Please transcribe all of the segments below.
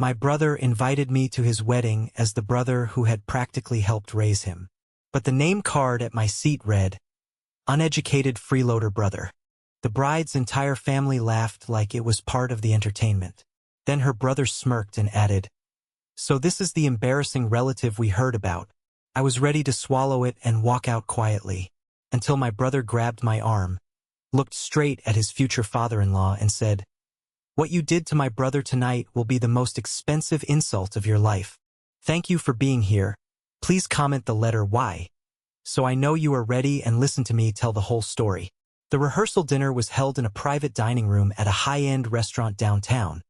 My brother invited me to his wedding as the brother who had practically helped raise him. But the name card at my seat read, Uneducated Freeloader Brother. The bride's entire family laughed like it was part of the entertainment. Then her brother smirked and added, So this is the embarrassing relative we heard about. I was ready to swallow it and walk out quietly, until my brother grabbed my arm, looked straight at his future father-in-law and said, What you did to my brother tonight will be the most expensive insult of your life. Thank you for being here. Please comment the letter Y, so I know you are ready and listen to me tell the whole story. The rehearsal dinner was held in a private dining room at a high-end restaurant downtown,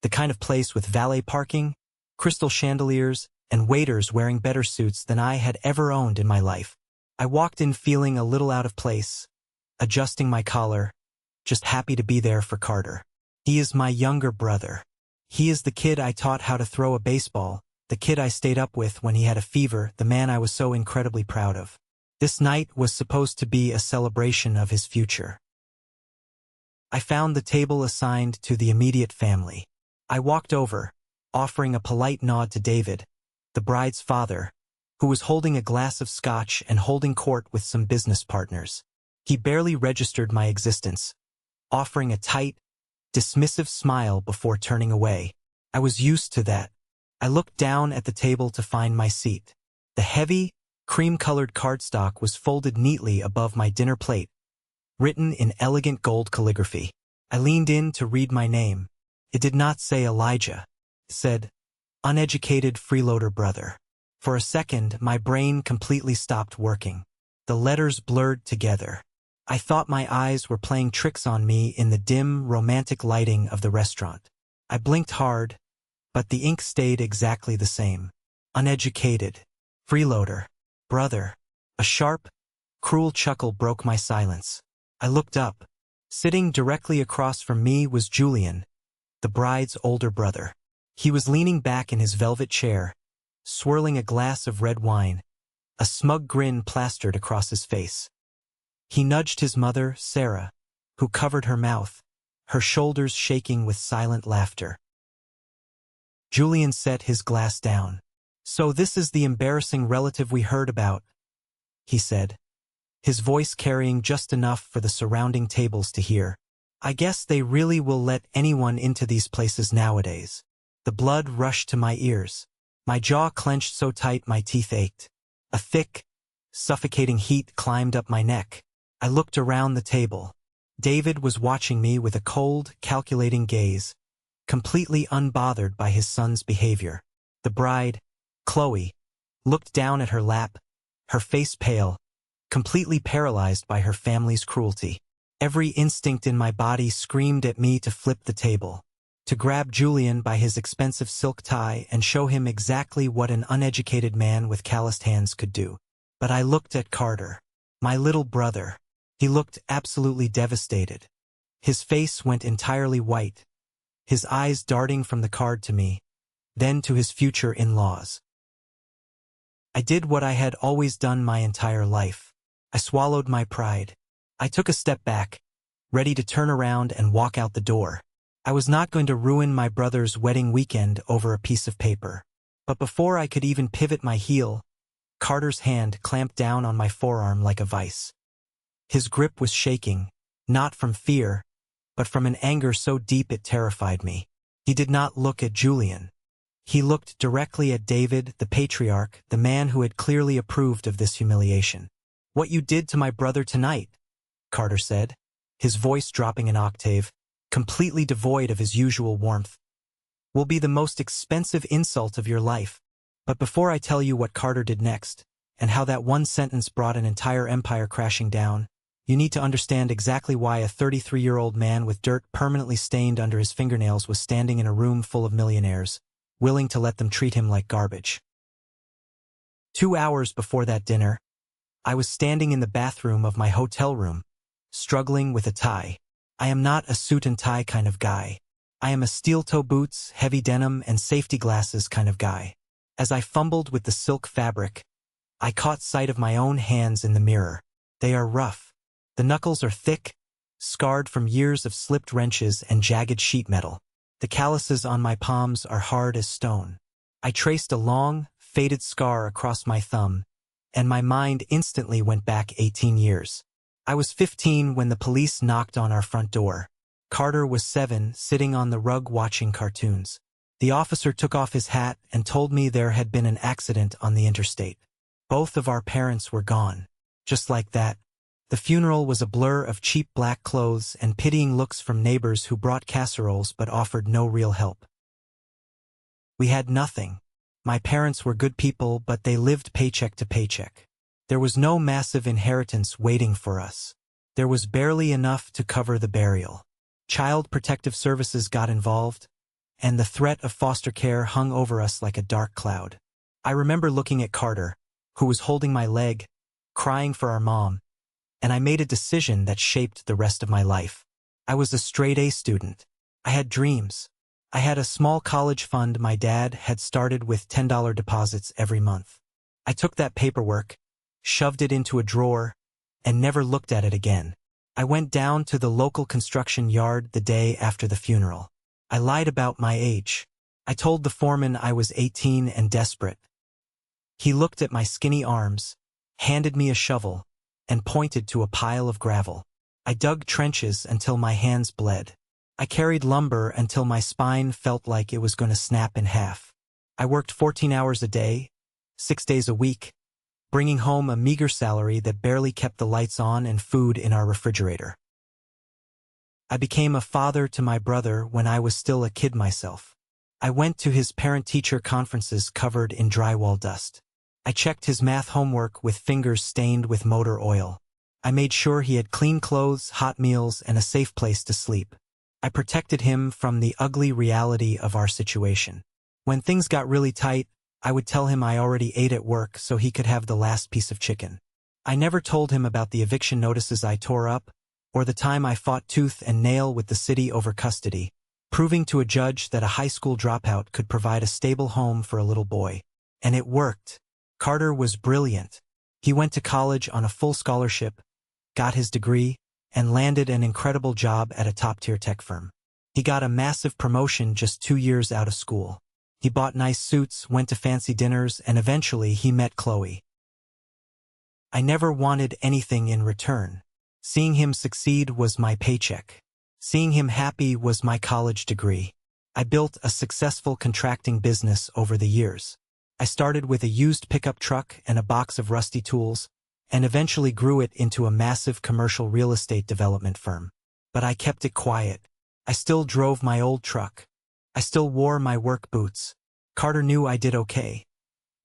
the kind of place with valet parking, crystal chandeliers, and waiters wearing better suits than I had ever owned in my life. I walked in feeling a little out of place, adjusting my collar, just happy to be there for Carter. He is my younger brother. He is the kid I taught how to throw a baseball, the kid I stayed up with when he had a fever, the man I was so incredibly proud of. This night was supposed to be a celebration of his future. I found the table assigned to the immediate family. I walked over, offering a polite nod to David, the bride's father, who was holding a glass of scotch and holding court with some business partners. He barely registered my existence, offering a tight, dismissive smile before turning away. I was used to that. I looked down at the table to find my seat. The heavy, cream-colored cardstock was folded neatly above my dinner plate, written in elegant gold calligraphy. I leaned in to read my name. It did not say Elijah. It said, Uneducated Freeloader Brother. For a second, my brain completely stopped working. The letters blurred together. I thought my eyes were playing tricks on me in the dim, romantic lighting of the restaurant. I blinked hard, but the ink stayed exactly the same. Uneducated. Freeloader. Brother. A sharp, cruel chuckle broke my silence. I looked up. Sitting directly across from me was Julian, the bride's older brother. He was leaning back in his velvet chair, swirling a glass of red wine, a smug grin plastered across his face. He nudged his mother, Sarah, who covered her mouth, her shoulders shaking with silent laughter. Julian set his glass down. So this is the embarrassing relative we heard about, he said, his voice carrying just enough for the surrounding tables to hear. I guess they really will let anyone into these places nowadays. The blood rushed to my ears. My jaw clenched so tight my teeth ached. A thick, suffocating heat climbed up my neck. I looked around the table. David was watching me with a cold, calculating gaze, completely unbothered by his son's behavior. The bride, Chloe, looked down at her lap, her face pale, completely paralyzed by her family's cruelty. Every instinct in my body screamed at me to flip the table, to grab Julian by his expensive silk tie and show him exactly what an uneducated man with calloused hands could do. But I looked at Carter, my little brother. He looked absolutely devastated. His face went entirely white, his eyes darting from the card to me, then to his future in-laws. I did what I had always done my entire life. I swallowed my pride. I took a step back, ready to turn around and walk out the door. I was not going to ruin my brother's wedding weekend over a piece of paper. But before I could even pivot my heel, Carter's hand clamped down on my forearm like a vice. His grip was shaking, not from fear, but from an anger so deep it terrified me. He did not look at Julian. He looked directly at David, the patriarch, the man who had clearly approved of this humiliation. What you did to my brother tonight, Carter said, his voice dropping an octave, completely devoid of his usual warmth, will be the most expensive insult of your life. But before I tell you what Carter did next, and how that one sentence brought an entire empire crashing down, you need to understand exactly why a 33-year-old man with dirt permanently stained under his fingernails was standing in a room full of millionaires, willing to let them treat him like garbage. 2 hours before that dinner, I was standing in the bathroom of my hotel room, struggling with a tie. I am not a suit and tie kind of guy. I am a steel-toe boots, heavy denim, and safety glasses kind of guy. As I fumbled with the silk fabric, I caught sight of my own hands in the mirror. They are rough. The knuckles are thick, scarred from years of slipped wrenches and jagged sheet metal. The calluses on my palms are hard as stone. I traced a long, faded scar across my thumb, and my mind instantly went back 18 years. I was 15 when the police knocked on our front door. Carter was 7, sitting on the rug watching cartoons. The officer took off his hat and told me there had been an accident on the interstate. Both of our parents were gone. Just like that. The funeral was a blur of cheap black clothes and pitying looks from neighbors who brought casseroles but offered no real help. We had nothing. My parents were good people, but they lived paycheck to paycheck. There was no massive inheritance waiting for us. There was barely enough to cover the burial. Child Protective Services got involved, and the threat of foster care hung over us like a dark cloud. I remember looking at Carter, who was holding my leg, crying for our mom, and I made a decision that shaped the rest of my life. I was a straight-A student. I had dreams. I had a small college fund my dad had started with $10 deposits every month. I took that paperwork, shoved it into a drawer, and never looked at it again. I went down to the local construction yard the day after the funeral. I lied about my age. I told the foreman I was 18 and desperate. He looked at my skinny arms, handed me a shovel, and pointed to a pile of gravel. I dug trenches until my hands bled. I carried lumber until my spine felt like it was going to snap in half. I worked 14 hours a day, 6 days a week, bringing home a meager salary that barely kept the lights on and food in our refrigerator. I became a father to my brother when I was still a kid myself. I went to his parent-teacher conferences covered in drywall dust. I checked his math homework with fingers stained with motor oil. I made sure he had clean clothes, hot meals, and a safe place to sleep. I protected him from the ugly reality of our situation. When things got really tight, I would tell him I already ate at work so he could have the last piece of chicken. I never told him about the eviction notices I tore up, or the time I fought tooth and nail with the city over custody, proving to a judge that a high school dropout could provide a stable home for a little boy. And it worked. Carter was brilliant. He went to college on a full scholarship, got his degree, and landed an incredible job at a top-tier tech firm. He got a massive promotion just 2 years out of school. He bought nice suits, went to fancy dinners, and eventually he met Chloe. I never wanted anything in return. Seeing him succeed was my paycheck. Seeing him happy was my college degree. I built a successful contracting business over the years. I started with a used pickup truck and a box of rusty tools, and eventually grew it into a massive commercial real estate development firm. But I kept it quiet. I still drove my old truck. I still wore my work boots. Carter knew I did okay,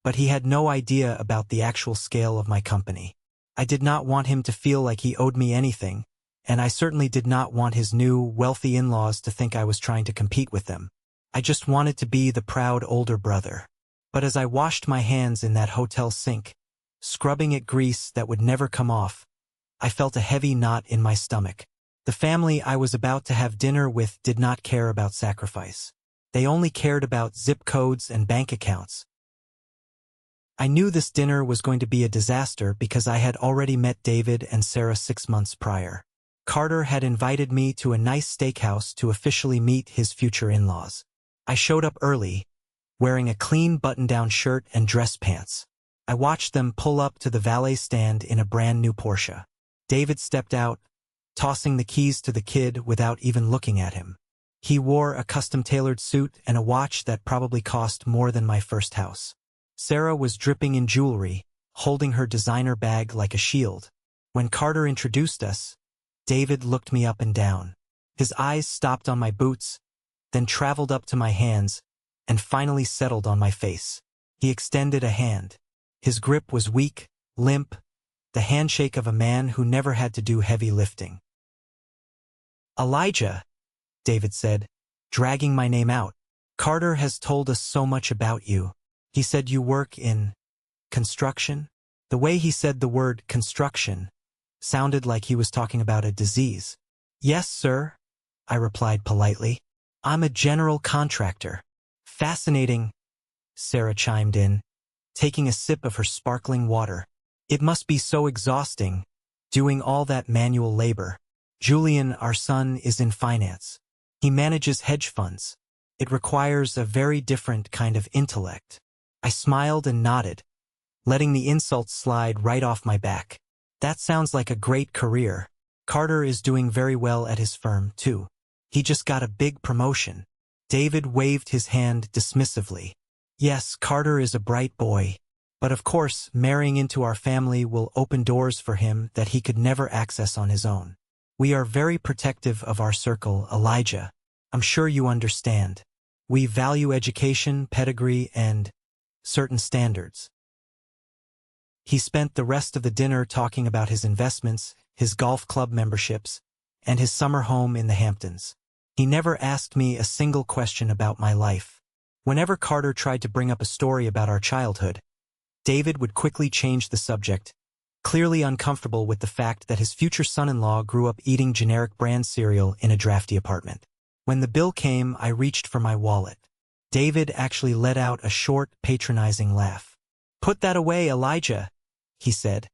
but he had no idea about the actual scale of my company. I did not want him to feel like he owed me anything, and I certainly did not want his new, wealthy in-laws to think I was trying to compete with them. I just wanted to be the proud older brother. But as I washed my hands in that hotel sink, scrubbing at grease that would never come off, I felt a heavy knot in my stomach. The family I was about to have dinner with did not care about sacrifice. They only cared about zip codes and bank accounts. I knew this dinner was going to be a disaster because I had already met David and Sarah 6 months prior. Carter had invited me to a nice steakhouse to officially meet his future in-laws. I showed up early, wearing a clean button-down shirt and dress pants. I watched them pull up to the valet stand in a brand new Porsche. David stepped out, tossing the keys to the kid without even looking at him. He wore a custom-tailored suit and a watch that probably cost more than my first house. Sarah was dripping in jewelry, holding her designer bag like a shield. When Carter introduced us, David looked me up and down. His eyes stopped on my boots, then traveled up to my hands, and finally settled on my face. He extended a hand. His grip was weak, limp, the handshake of a man who never had to do heavy lifting. "Elijah," David said, dragging my name out. "Carter has told us so much about you. He said you work in construction." The way he said the word construction sounded like he was talking about a disease. "Yes, sir," I replied politely. "I'm a general contractor." "Fascinating," Sarah chimed in, taking a sip of her sparkling water. "It must be so exhausting, doing all that manual labor. Julian, our son, is in finance. He manages hedge funds. It requires a very different kind of intellect. I smiled and nodded, letting the insults slide right off my back. That sounds like a great career. Carter is doing very well at his firm, too. He just got a big promotion. David waved his hand dismissively. Yes, Carter is a bright boy. But of course, marrying into our family will open doors for him that he could never access on his own. We are very protective of our circle, Elijah. I'm sure you understand. We value education, pedigree, and certain standards. He spent the rest of the dinner talking about his investments, his golf club memberships, and his summer home in the Hamptons. He never asked me a single question about my life. Whenever Carter tried to bring up a story about our childhood, David would quickly change the subject, clearly uncomfortable with the fact that his future son-in-law grew up eating generic brand cereal in a drafty apartment. When the bill came, I reached for my wallet. David actually let out a short, patronizing laugh. "Put that away, Elijah," he said,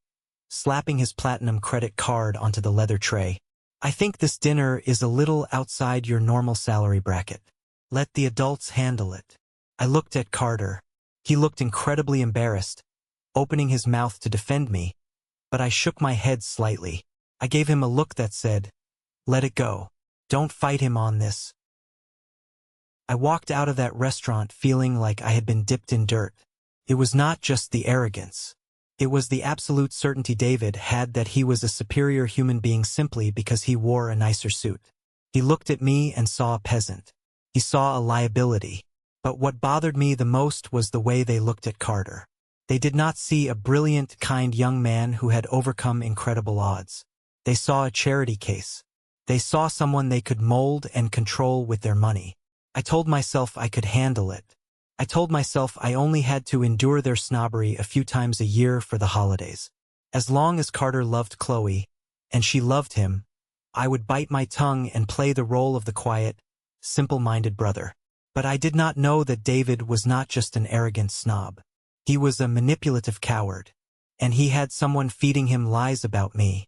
slapping his platinum credit card onto the leather tray. "I think this dinner is a little outside your normal salary bracket. Let the adults handle it." I looked at Carter. He looked incredibly embarrassed, opening his mouth to defend me, but I shook my head slightly. I gave him a look that said, "Let it go. Don't fight him on this." I walked out of that restaurant feeling like I had been dipped in dirt. It was not just the arrogance. It was the absolute certainty David had that he was a superior human being simply because he wore a nicer suit. He looked at me and saw a peasant. He saw a liability. But what bothered me the most was the way they looked at Carter. They did not see a brilliant, kind young man who had overcome incredible odds. They saw a charity case. They saw someone they could mold and control with their money. I told myself I could handle it. I told myself I only had to endure their snobbery a few times a year for the holidays. As long as Carter loved Chloe, and she loved him, I would bite my tongue and play the role of the quiet, simple-minded brother. But I did not know that David was not just an arrogant snob. He was a manipulative coward, and he had someone feeding him lies about me.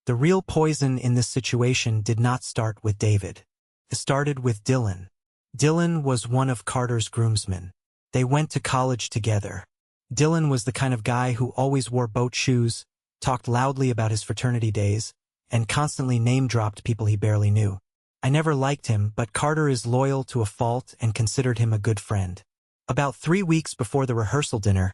The real poison in this situation did not start with David. It started with Dylan. Dylan was one of Carter's groomsmen. They went to college together. Dylan was the kind of guy who always wore boat shoes, talked loudly about his fraternity days, and constantly name-dropped people he barely knew. I never liked him, but Carter is loyal to a fault and considered him a good friend. About 3 weeks before the rehearsal dinner,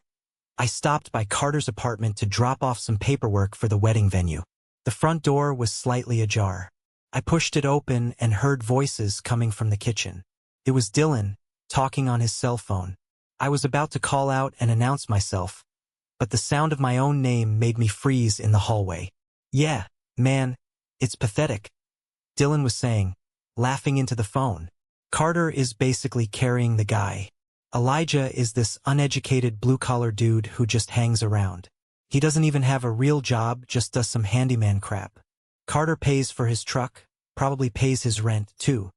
I stopped by Carter's apartment to drop off some paperwork for the wedding venue. The front door was slightly ajar. I pushed it open and heard voices coming from the kitchen. It was Dylan, talking on his cell phone. I was about to call out and announce myself, but the sound of my own name made me freeze in the hallway. "Yeah, man, it's pathetic," Dylan was saying, laughing into the phone. "Carter is basically carrying the guy. Elijah is this uneducated blue-collar dude who just hangs around. He doesn't even have a real job, just does some handyman crap. Carter pays for his truck, probably pays his rent, too."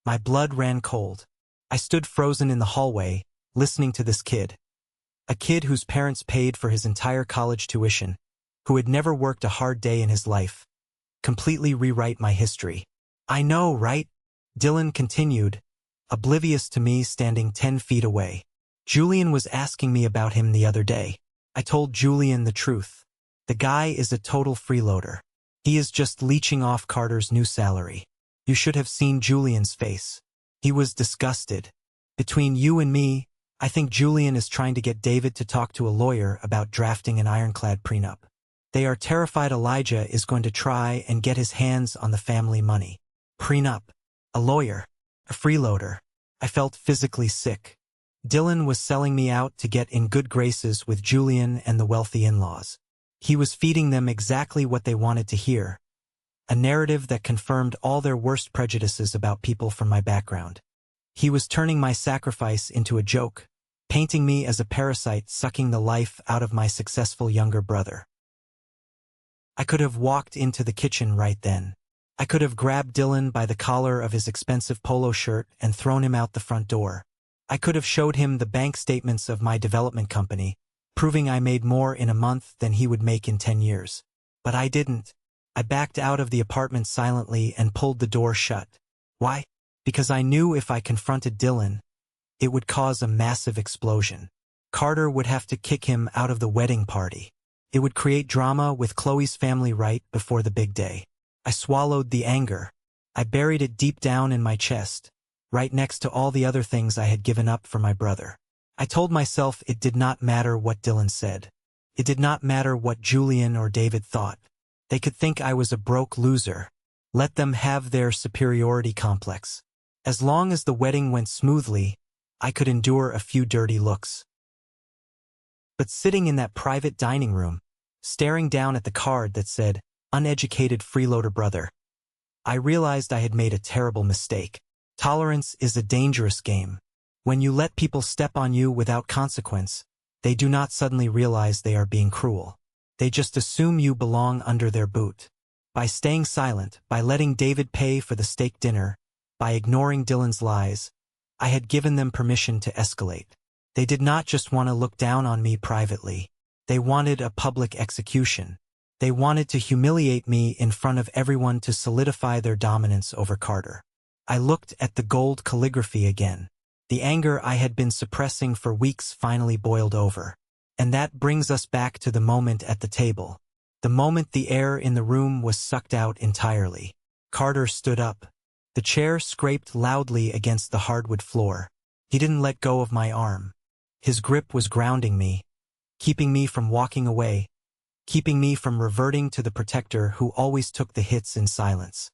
My blood ran cold. I stood frozen in the hallway, listening to this kid. A kid whose parents paid for his entire college tuition, who had never worked a hard day in his life, completely rewrite my history. "I know, right?" Dylan continued, oblivious to me standing 10 feet away. "Julian was asking me about him the other day. I told Julian the truth. The guy is a total freeloader. He is just leeching off Carter's new salary. You should have seen Julian's face. He was disgusted. Between you and me, I think Julian is trying to get David to talk to a lawyer about drafting an ironclad prenup. They are terrified Elijah is going to try and get his hands on the family money. Prenup. A lawyer. A freeloader. I felt physically sick. Dylan was selling me out to get in good graces with Julian and the wealthy in-laws. He was feeding them exactly what they wanted to hear. A narrative that confirmed all their worst prejudices about people from my background. He was turning my sacrifice into a joke, painting me as a parasite sucking the life out of my successful younger brother. I could have walked into the kitchen right then. I could have grabbed Dylan by the collar of his expensive polo shirt and thrown him out the front door. I could have showed him the bank statements of my development company, proving I made more in a month than he would make in 10 years. But I didn't. I backed out of the apartment silently and pulled the door shut. Why? because I knew if I confronted Dylan, it would cause a massive explosion. Carter would have to kick him out of the wedding party. It would create drama with Chloe's family right before the big day. I swallowed the anger. I buried it deep down in my chest, right next to all the other things I had given up for my brother. I told myself it did not matter what Dylan said. It did not matter what Julian or David thought. They could think I was a broke loser. Let them have their superiority complex. As long as the wedding went smoothly, I could endure a few dirty looks. But sitting in that private dining room, staring down at the card that said, "Uneducated freeloader brother," I realized I had made a terrible mistake. Tolerance is a dangerous game. When you let people step on you without consequence, they do not suddenly realize they are being cruel. They just assume you belong under their boot. By staying silent, by letting David pay for the steak dinner, by ignoring Dylan's lies, I had given them permission to escalate. They did not just want to look down on me privately. They wanted a public execution. They wanted to humiliate me in front of everyone to solidify their dominance over Carter. I looked at the gold calligraphy again. The anger I had been suppressing for weeks finally boiled over. And that brings us back to the moment at the table. The moment the air in the room was sucked out entirely. Carter stood up. The chair scraped loudly against the hardwood floor. He didn't let go of my arm. His grip was grounding me, keeping me from walking away, keeping me from reverting to the protector who always took the hits in silence.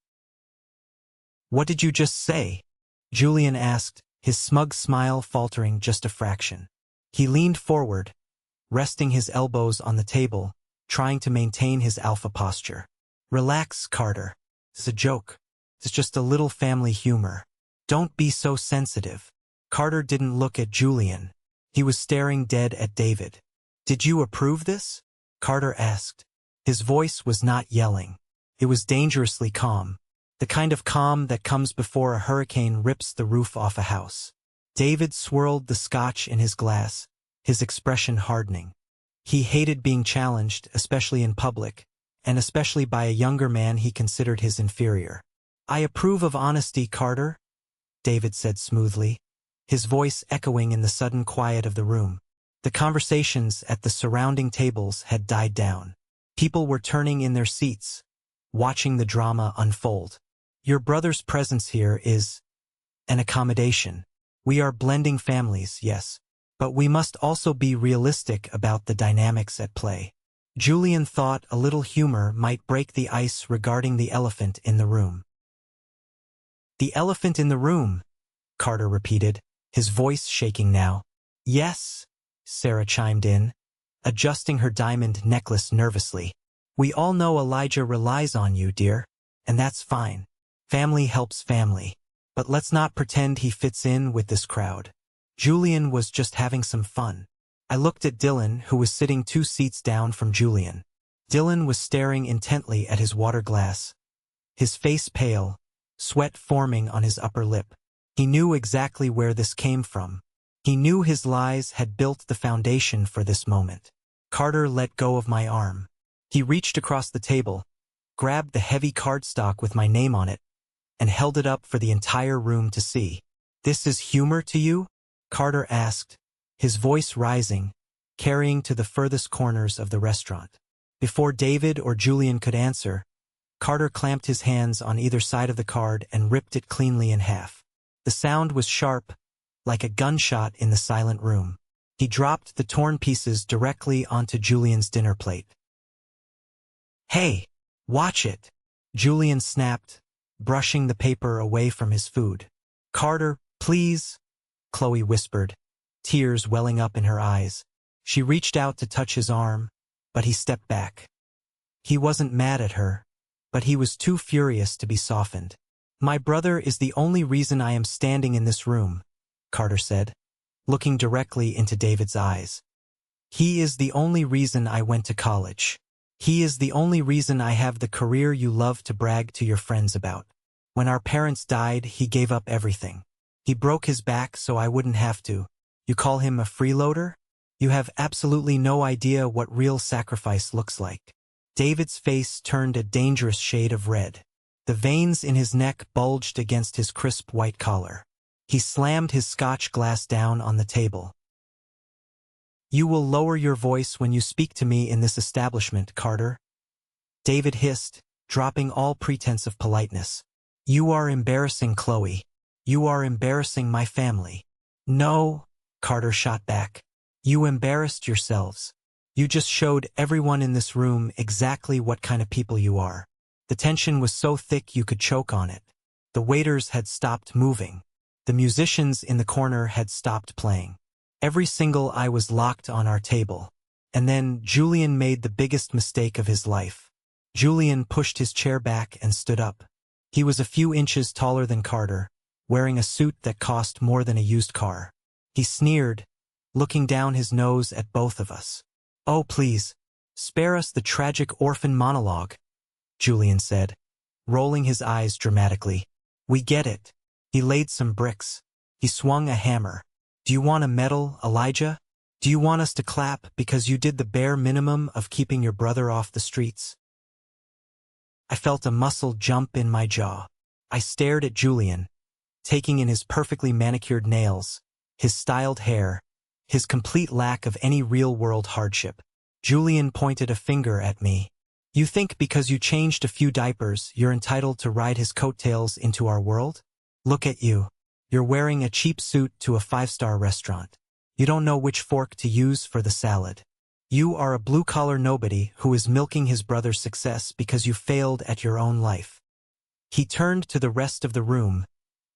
"What did you just say?" Julian asked, his smug smile faltering just a fraction. He leaned forward, resting his elbows on the table, trying to maintain his alpha posture. "Relax, Carter. It's a joke. It's just a little family humor. Don't be so sensitive." Carter didn't look at Julian. He was staring dead at David. "Did you approve this?" Carter asked. His voice was not yelling. It was dangerously calm. The kind of calm that comes before a hurricane rips the roof off a house. David swirled the scotch in his glass, his expression hardening. He hated being challenged, especially in public, and especially by a younger man he considered his inferior. "I approve of honesty, Carter," David said smoothly, his voice echoing in the sudden quiet of the room. The conversations at the surrounding tables had died down. People were turning in their seats, watching the drama unfold. "Your brother's presence here is an accommodation. We are blending families, yes, but we must also be realistic about the dynamics at play." Julian thought a little humor might break the ice regarding the elephant in the room. "The elephant in the room," Carter repeated, his voice shaking now. "Yes," Sarah chimed in, adjusting her diamond necklace nervously. "We all know Elijah relies on you, dear, and that's fine. Family helps family. But let's not pretend he fits in with this crowd. Julian was just having some fun." I looked at Dylan, who was sitting 2 seats down from Julian. Dylan was staring intently at his water glass, his face pale, sweat forming on his upper lip. He knew exactly where this came from. He knew his lies had built the foundation for this moment. Carter let go of my arm. He reached across the table, grabbed the heavy cardstock with my name on it, and held it up for the entire room to see. "This is humor to you?" Carter asked, his voice rising, carrying to the furthest corners of the restaurant. Before David or Julian could answer, Carter clamped his hands on either side of the card and ripped it cleanly in half. The sound was sharp, like a gunshot in the silent room. He dropped the torn pieces directly onto Julian's dinner plate. "Hey, watch it," Julian snapped, brushing the paper away from his food. "Carter, please," Chloe whispered, tears welling up in her eyes. She reached out to touch his arm, but he stepped back. He wasn't mad at her, but he was too furious to be softened. "My brother is the only reason I am standing in this room," Carter said, looking directly into David's eyes. "He is the only reason I went to college. He is the only reason I have the career you love to brag to your friends about. When our parents died, he gave up everything. He broke his back so I wouldn't have to. You call him a freeloader? You have absolutely no idea what real sacrifice looks like." David's face turned a dangerous shade of red. The veins in his neck bulged against his crisp white collar. He slammed his scotch glass down on the table. "You will lower your voice when you speak to me in this establishment, Carter," David hissed, dropping all pretense of politeness. "You are embarrassing Chloe. You are embarrassing my family." "No," Carter shot back. "You embarrassed yourselves. You just showed everyone in this room exactly what kind of people you are." The tension was so thick you could choke on it. The waiters had stopped moving. The musicians in the corner had stopped playing. Every single eye was locked on our table. And then Julian made the biggest mistake of his life. Julian pushed his chair back and stood up. He was a few inches taller than Carter, wearing a suit that cost more than a used car. He sneered, looking down his nose at both of us. "Oh, please, spare us the tragic orphan monologue," Julian said, rolling his eyes dramatically. "We get it." He laid some bricks. He swung a hammer. "Do you want a medal, Elijah? Do you want us to clap because you did the bare minimum of keeping your brother off the streets?" I felt a muscle jump in my jaw. I stared at Julian, taking in his perfectly manicured nails, his styled hair, his complete lack of any real-world hardship. Julian pointed a finger at me. "You think because you changed a few diapers you're entitled to ride his coattails into our world? Look at you. You're wearing a cheap suit to a five-star restaurant. You don't know which fork to use for the salad. You are a blue-collar nobody who is milking his brother's success because you failed at your own life." He turned to the rest of the room,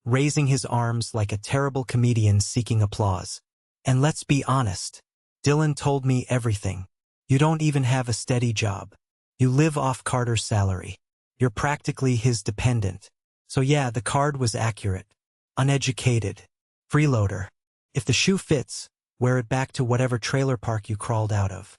raising his arms like a terrible comedian seeking applause. "And let's be honest. Dylan told me everything. You don't even have a steady job. You live off Carter's salary. You're practically his dependent. So yeah, the card was accurate. Uneducated. Freeloader. If the shoe fits, wear it back to whatever trailer park you crawled out of."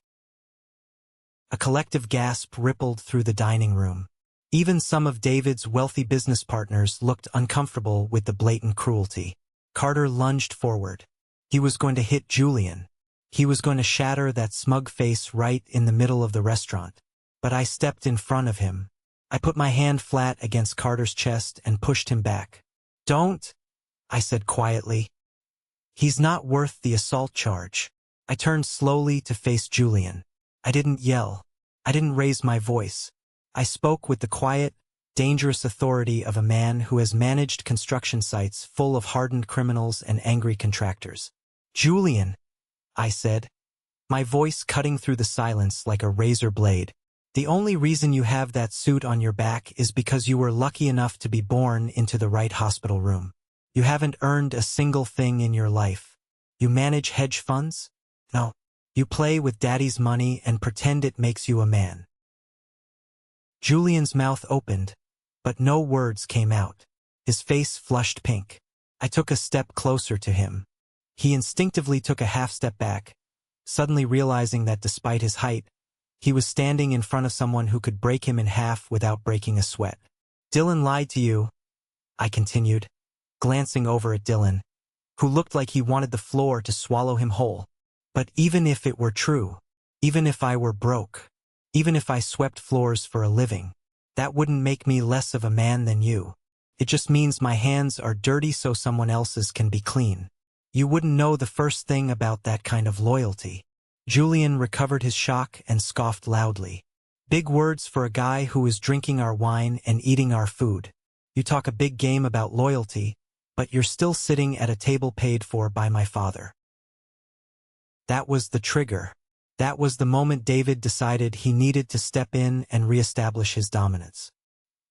A collective gasp rippled through the dining room. Even some of David's wealthy business partners looked uncomfortable with the blatant cruelty. Carter lunged forward. He was going to hit Julian. He was going to shatter that smug face right in the middle of the restaurant. But I stepped in front of him. I put my hand flat against Carter's chest and pushed him back. "Don't," I said quietly. "He's not worth the assault charge." I turned slowly to face Julian. I didn't yell. I didn't raise my voice. I spoke with the quiet, dangerous authority of a man who has managed construction sites full of hardened criminals and angry contractors. "Julian," I said, my voice cutting through the silence like a razor blade. "The only reason you have that suit on your back is because you were lucky enough to be born into the right hospital room. You haven't earned a single thing in your life. You manage hedge funds? No. You play with daddy's money and pretend it makes you a man." Julian's mouth opened, but no words came out. His face flushed pink. I took a step closer to him. He instinctively took a half step back, suddenly realizing that despite his height, he was standing in front of someone who could break him in half without breaking a sweat. "Dylan lied to you," I continued, glancing over at Dylan, who looked like he wanted the floor to swallow him whole. "But even if it were true, even if I were broke, even if I swept floors for a living, that wouldn't make me less of a man than you. It just means my hands are dirty so someone else's can be clean. You wouldn't know the first thing about that kind of loyalty." Julian recovered his shock and scoffed loudly. "Big words for a guy who is drinking our wine and eating our food. You talk a big game about loyalty, but you're still sitting at a table paid for by my father." That was the trigger. That was the moment David decided he needed to step in and reestablish his dominance.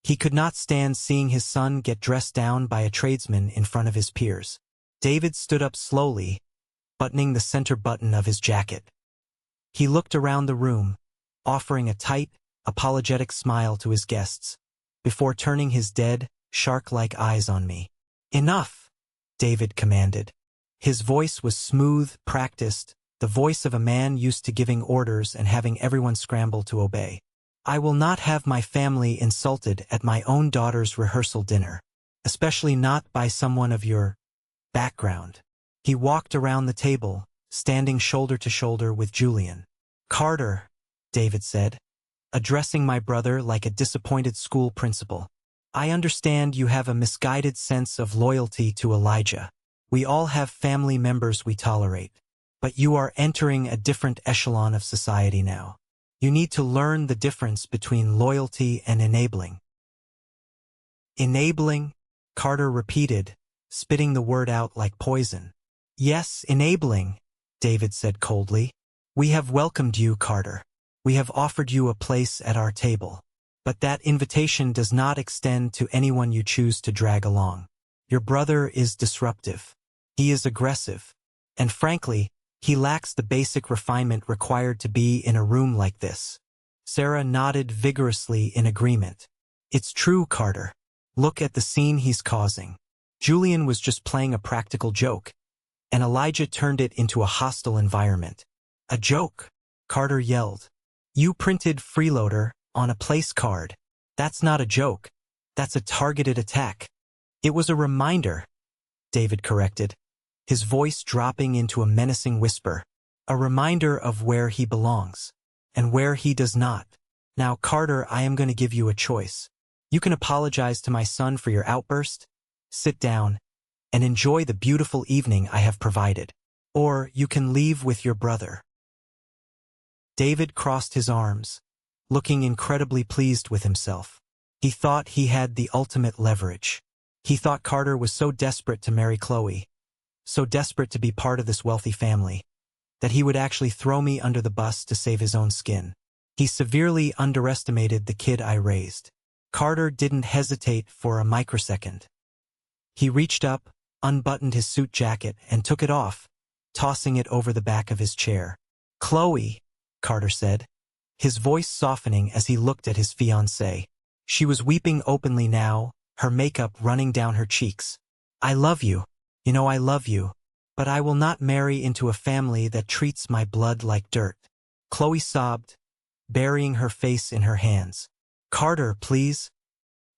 He could not stand seeing his son get dressed down by a tradesman in front of his peers. David stood up slowly, buttoning the center button of his jacket. He looked around the room, offering a tight, apologetic smile to his guests, before turning his dead, shark-like eyes on me. "Enough," David commanded. His voice was smooth, practiced, the voice of a man used to giving orders and having everyone scramble to obey. "I will not have my family insulted at my own daughter's rehearsal dinner, especially not by someone of your background." He walked around the table, standing shoulder to shoulder with Julian. "Carter," David said, addressing my brother like a disappointed school principal, I understand you have a misguided sense of loyalty to Elijah. We all have family members we tolerate. But you are entering a different echelon of society now. You need to learn the difference between loyalty and enabling. Enabling? Carter repeated, spitting the word out like poison. Yes, enabling, David said coldly. We have welcomed you, Carter. We have offered you a place at our table. But that invitation does not extend to anyone you choose to drag along. Your brother is disruptive. He is aggressive. And frankly, he lacks the basic refinement required to be in a room like this. Sarah nodded vigorously in agreement. It's true, Carter. Look at the scene he's causing. Julian was just playing a practical joke, and Elijah turned it into a hostile environment. A joke, Carter yelled. You printed Freeloader on a place card. That's not a joke. That's a targeted attack. It was a reminder, David corrected, his voice dropping into a menacing whisper. A reminder of where he belongs, and where he does not. Now, Carter, I am going to give you a choice. You can apologize to my son for your outburst, sit down, and enjoy the beautiful evening I have provided. Or you can leave with your brother. David crossed his arms, looking incredibly pleased with himself. He thought he had the ultimate leverage. He thought Carter was so desperate to marry Chloe, so desperate to be part of this wealthy family, that he would actually throw me under the bus to save his own skin. He severely underestimated the kid I raised. Carter didn't hesitate for a microsecond. He reached up, unbuttoned his suit jacket, and took it off, tossing it over the back of his chair. Chloe, Carter said, his voice softening as he looked at his fiancée. She was weeping openly now, her makeup running down her cheeks. I love you. You know I love you. But I will not marry into a family that treats my blood like dirt. Chloe sobbed, burying her face in her hands. Carter, please.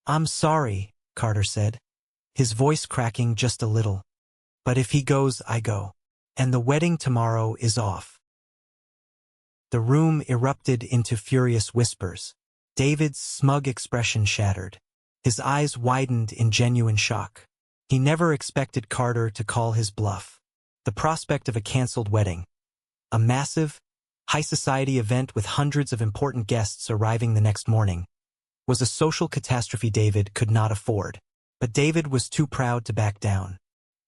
I'm sorry, Carter said, his voice cracking just a little. But if he goes, I go. And the wedding tomorrow is off. The room erupted into furious whispers. David's smug expression shattered. His eyes widened in genuine shock. He never expected Carter to call his bluff. The prospect of a canceled wedding, a massive, high-society event with hundreds of important guests arriving the next morning, was a social catastrophe David could not afford. But David was too proud to back down.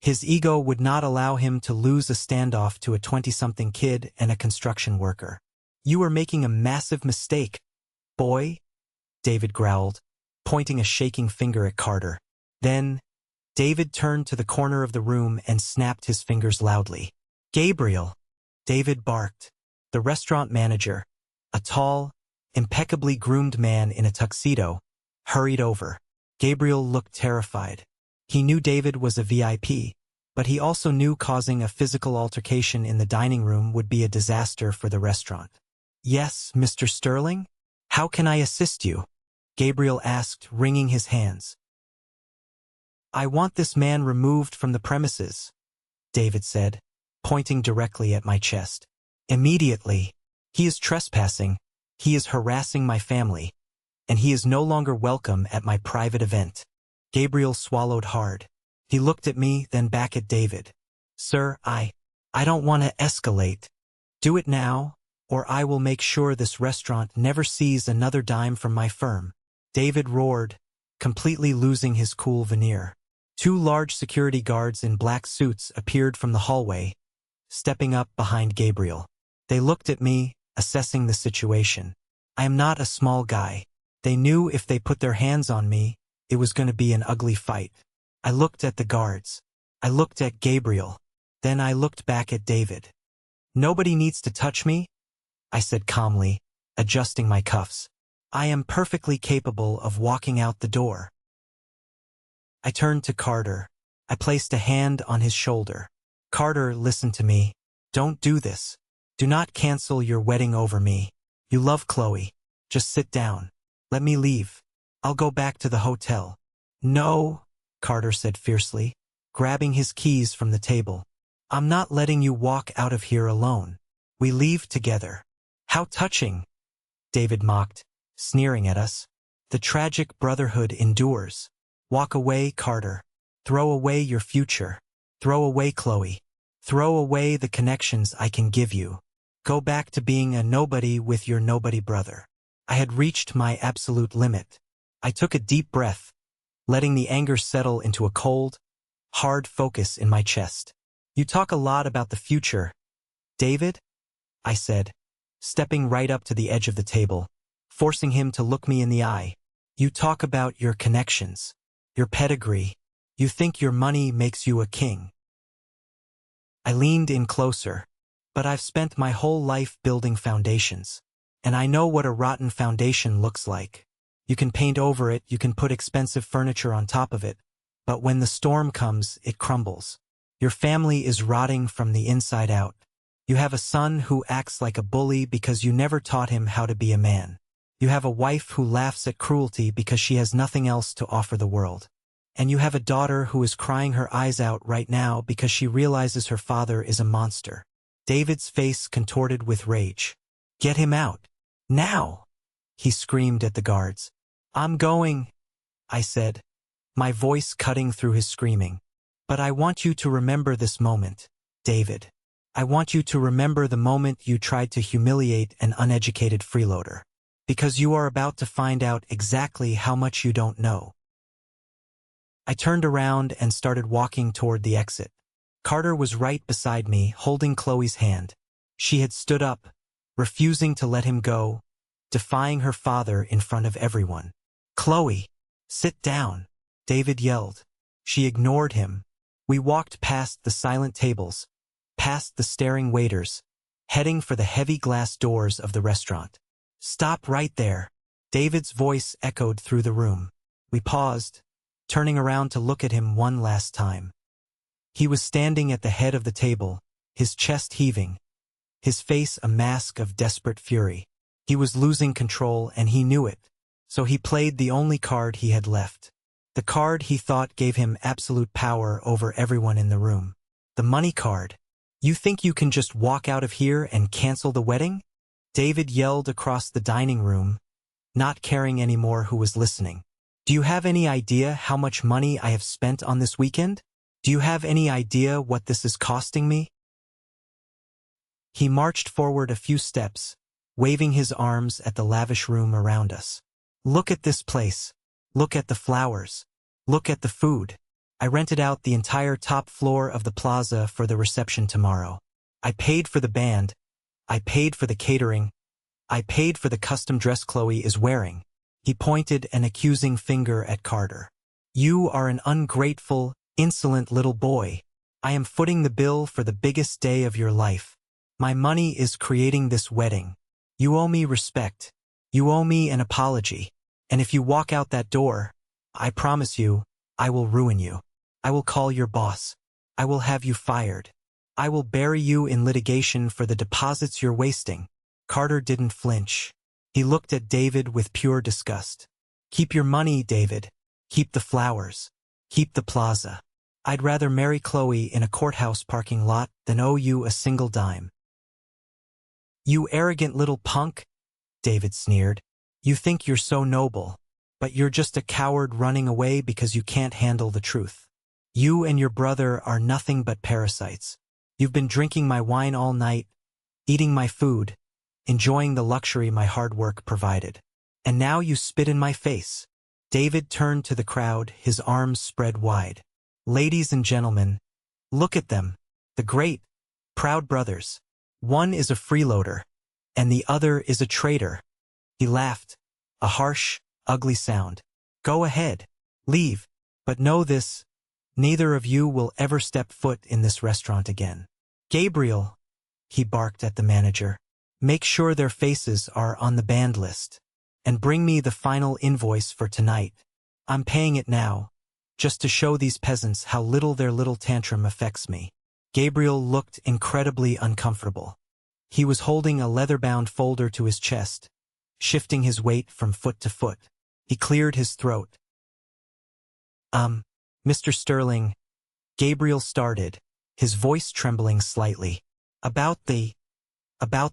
His ego would not allow him to lose a standoff to a 20-something kid and a construction worker. You are making a massive mistake, boy, David growled, pointing a shaking finger at Carter. Then, David turned to the corner of the room and snapped his fingers loudly. Gabriel, David barked. The restaurant manager, a tall, impeccably groomed man in a tuxedo, hurried over. Gabriel looked terrified. He knew David was a VIP, but he also knew causing a physical altercation in the dining room would be a disaster for the restaurant. Yes, Mr. Sterling? How can I assist you? Gabriel asked, wringing his hands. I want this man removed from the premises, David said, pointing directly at my chest. Immediately. He is trespassing, he is harassing my family, and he is no longer welcome at my private event. Gabriel swallowed hard. He looked at me, then back at David. Sir, I don't want to escalate. Do it now, or I will make sure this restaurant never sees another dime from my firm. David roared, completely losing his cool veneer. Two large security guards in black suits appeared from the hallway, stepping up behind Gabriel. They looked at me, assessing the situation. I am not a small guy. They knew if they put their hands on me, it was going to be an ugly fight. I looked at the guards. I looked at Gabriel. Then I looked back at David. Nobody needs to touch me, I said calmly, adjusting my cuffs. I am perfectly capable of walking out the door. I turned to Carter. I placed a hand on his shoulder. Carter, listen to me. Don't do this. Do not cancel your wedding over me. You love Chloe. Just sit down. Let me leave. I'll go back to the hotel. No, Carter said fiercely, grabbing his keys from the table. I'm not letting you walk out of here alone. We leave together. How touching, David mocked, sneering at us. The tragic brotherhood endures. Walk away, Carter. Throw away your future. Throw away Chloe. Throw away the connections I can give you. Go back to being a nobody with your nobody brother. I had reached my absolute limit. I took a deep breath, letting the anger settle into a cold, hard focus in my chest. You talk a lot about the future, David, I said, stepping right up to the edge of the table, forcing him to look me in the eye. You talk about your connections, your pedigree. You think your money makes you a king. I leaned in closer. But I've spent my whole life building foundations. And I know what a rotten foundation looks like. You can paint over it, you can put expensive furniture on top of it, but when the storm comes, it crumbles. Your family is rotting from the inside out. You have a son who acts like a bully because you never taught him how to be a man. You have a wife who laughs at cruelty because she has nothing else to offer the world. And you have a daughter who is crying her eyes out right now because she realizes her father is a monster. David's face contorted with rage. Get him out. Now! He screamed at the guards. I'm going, I said, my voice cutting through his screaming. But I want you to remember this moment, David. I want you to remember the moment you tried to humiliate an uneducated freeloader. Because you are about to find out exactly how much you don't know. I turned around and started walking toward the exit. Carter was right beside me, holding Chloe's hand. She had stood up, refusing to let him go, defying her father in front of everyone. Chloe, sit down, David yelled. She ignored him. We walked past the silent tables, past the staring waiters, heading for the heavy glass doors of the restaurant. Stop right there. David's voice echoed through the room. We paused, turning around to look at him one last time. He was standing at the head of the table, his chest heaving, his face a mask of desperate fury. He was losing control and he knew it, so he played the only card he had left. The card he thought gave him absolute power over everyone in the room. The money card. You think you can just walk out of here and cancel the wedding? David yelled across the dining room, not caring anymore who was listening. Do you have any idea how much money I have spent on this weekend? Do you have any idea what this is costing me? He marched forward a few steps, waving his arms at the lavish room around us. Look at this place. Look at the flowers. Look at the food. I rented out the entire top floor of the plaza for the reception tomorrow. I paid for the band. I paid for the catering. I paid for the custom dress Chloe is wearing. He pointed an accusing finger at Carter. You are an ungrateful, insolent little boy. I am footing the bill for the biggest day of your life. My money is creating this wedding. You owe me respect. You owe me an apology. And if you walk out that door, I promise you, I will ruin you. I will call your boss. I will have you fired. I will bury you in litigation for the deposits you're wasting. Carter didn't flinch. He looked at David with pure disgust. Keep your money, David. Keep the flowers. Keep the plaza. I'd rather marry Chloe in a courthouse parking lot than owe you a single dime. You arrogant little punk, David sneered. You think you're so noble, but you're just a coward running away because you can't handle the truth. You and your brother are nothing but parasites. You've been drinking my wine all night, eating my food, enjoying the luxury my hard work provided. And now you spit in my face. David turned to the crowd, his arms spread wide. Ladies and gentlemen, look at them, the great, proud brothers. One is a freeloader, and the other is a traitor. He laughed, a harsh, ugly sound. Go ahead, leave, but know this, neither of you will ever step foot in this restaurant again. Gabriel, he barked at the manager, make sure their faces are on the band list, and bring me the final invoice for tonight. I'm paying it now, just to show these peasants how little their little tantrum affects me. Gabriel looked incredibly uncomfortable. He was holding a leather-bound folder to his chest, shifting his weight from foot to foot. He cleared his throat. Mr. Sterling, Gabriel started, his voice trembling slightly. About the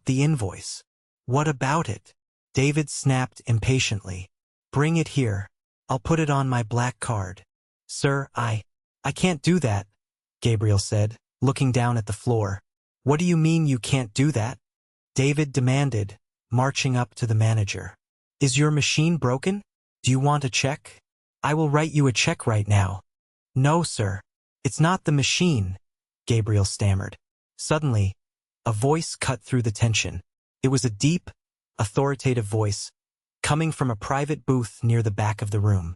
invoice. What about it? David snapped impatiently. Bring it here. I'll put it on my black card. Sir, I can't do that, Gabriel said, looking down at the floor. What do you mean you can't do that? David demanded, marching up to the manager. Is your machine broken? Do you want a check? I will write you a check right now. No, sir. It's not the machine, Gabriel stammered. Suddenly, a voice cut through the tension. It was a deep, authoritative voice, coming from a private booth near the back of the room.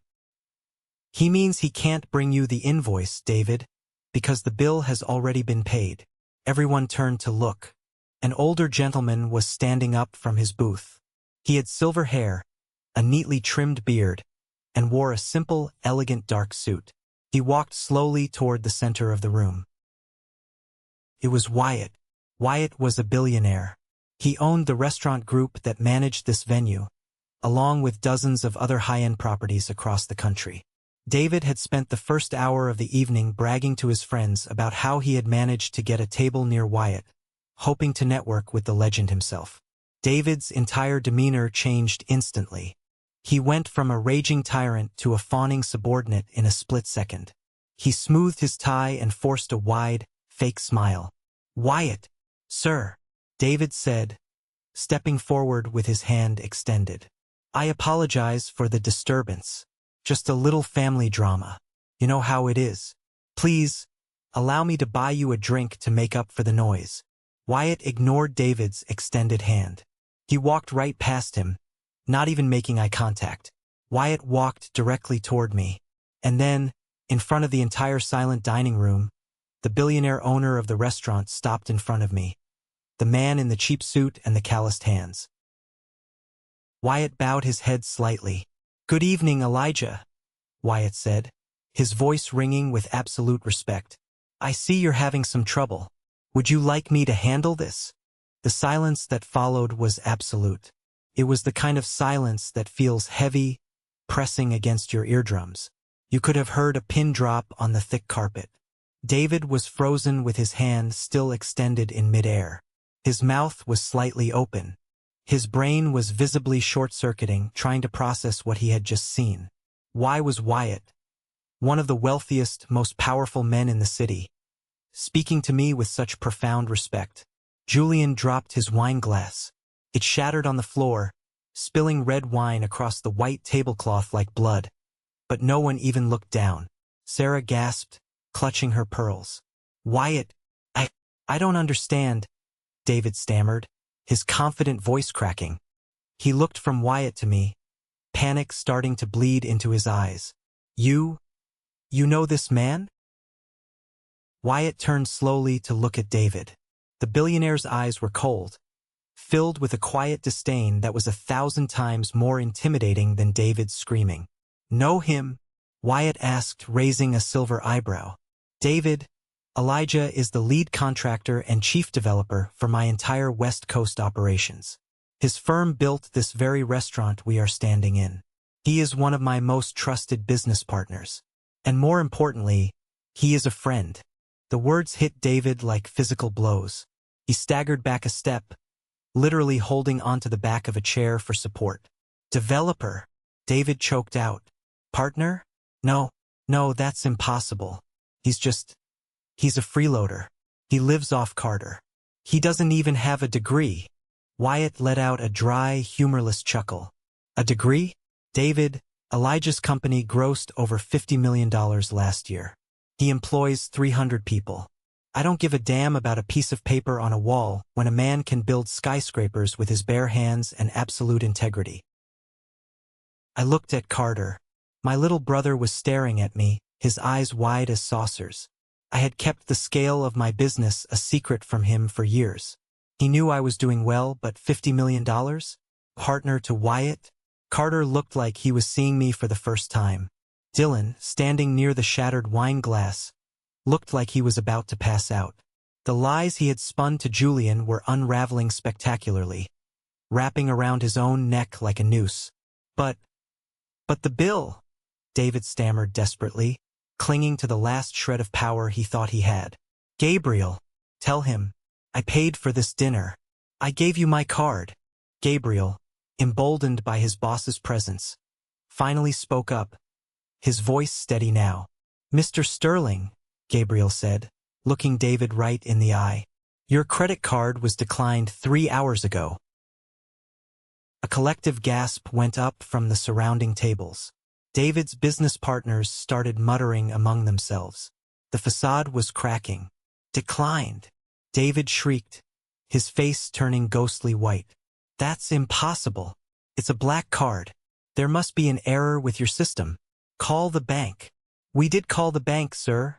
He means he can't bring you the invoice, David, because the bill has already been paid. Everyone turned to look. An older gentleman was standing up from his booth. He had silver hair, a neatly trimmed beard, and wore a simple, elegant dark suit. He walked slowly toward the center of the room. It was Wyatt. Wyatt was a billionaire. He owned the restaurant group that managed this venue, along with dozens of other high-end properties across the country. David had spent the first hour of the evening bragging to his friends about how he had managed to get a table near Wyatt, hoping to network with the legend himself. David's entire demeanor changed instantly. He went from a raging tyrant to a fawning subordinate in a split second. He smoothed his tie and forced a wide, fake smile. Wyatt, sir, David said, stepping forward with his hand extended. I apologize for the disturbance. Just a little family drama. You know how it is. Please, allow me to buy you a drink to make up for the noise. Wyatt ignored David's extended hand. He walked right past him, not even making eye contact. Wyatt walked directly toward me. And then, in front of the entire silent dining room, the billionaire owner of the restaurant stopped in front of me. The man in the cheap suit and the calloused hands. Wyatt bowed his head slightly. Good evening, Elijah, Wyatt said, his voice ringing with absolute respect. I see you're having some trouble. Would you like me to handle this? The silence that followed was absolute. It was the kind of silence that feels heavy, pressing against your eardrums. You could have heard a pin drop on the thick carpet. David was frozen with his hand still extended in midair. His mouth was slightly open. His brain was visibly short-circuiting, trying to process what he had just seen. Why was Wyatt, one of the wealthiest, most powerful men in the city, speaking to me with such profound respect? Julian dropped his wine glass. It shattered on the floor, spilling red wine across the white tablecloth like blood. But no one even looked down. Sarah gasped, clutching her pearls. Wyatt, I don't understand, David stammered, his confident voice cracking. He looked from Wyatt to me, panic starting to bleed into his eyes. You know this man? Wyatt turned slowly to look at David. The billionaire's eyes were cold, filled with a quiet disdain that was 1,000 times more intimidating than David's screaming. Know him? Wyatt asked, raising a silver eyebrow. David, Elijah is the lead contractor and chief developer for my entire West Coast operations. His firm built this very restaurant we are standing in. He is one of my most trusted business partners. And more importantly, he is a friend. The words hit David like physical blows. He staggered back a step, literally holding onto the back of a chair for support. Developer, David choked out. Partner? No, that's impossible. He's a freeloader. He lives off Carter. He doesn't even have a degree. Wyatt let out a dry, humorless chuckle. A degree? David, Elijah's company grossed over $50 million last year. He employs 300 people. I don't give a damn about a piece of paper on a wall when a man can build skyscrapers with his bare hands and absolute integrity. I looked at Carter. My little brother was staring at me, his eyes wide as saucers. I had kept the scale of my business a secret from him for years. He knew I was doing well, but $50 million? Partner to Wyatt? Carter looked like he was seeing me for the first time. Dylan, standing near the shattered wine glass, looked like he was about to pass out. The lies he had spun to Julian were unraveling spectacularly, wrapping around his own neck like a noose. But the bill, David stammered desperately, clinging to the last shred of power he thought he had. Gabriel, tell him, I paid for this dinner. I gave you my card. Gabriel, emboldened by his boss's presence, finally spoke up, his voice steady now. "Mr. Sterling," Gabriel said, looking David right in the eye. "Your credit card was declined 3 hours ago." A collective gasp went up from the surrounding tables. David's business partners started muttering among themselves. The facade was cracking. "Declined!" David shrieked, his face turning ghostly white. "That's impossible. It's a black card. There must be an error with your system. Call the bank." "We did call the bank, sir,"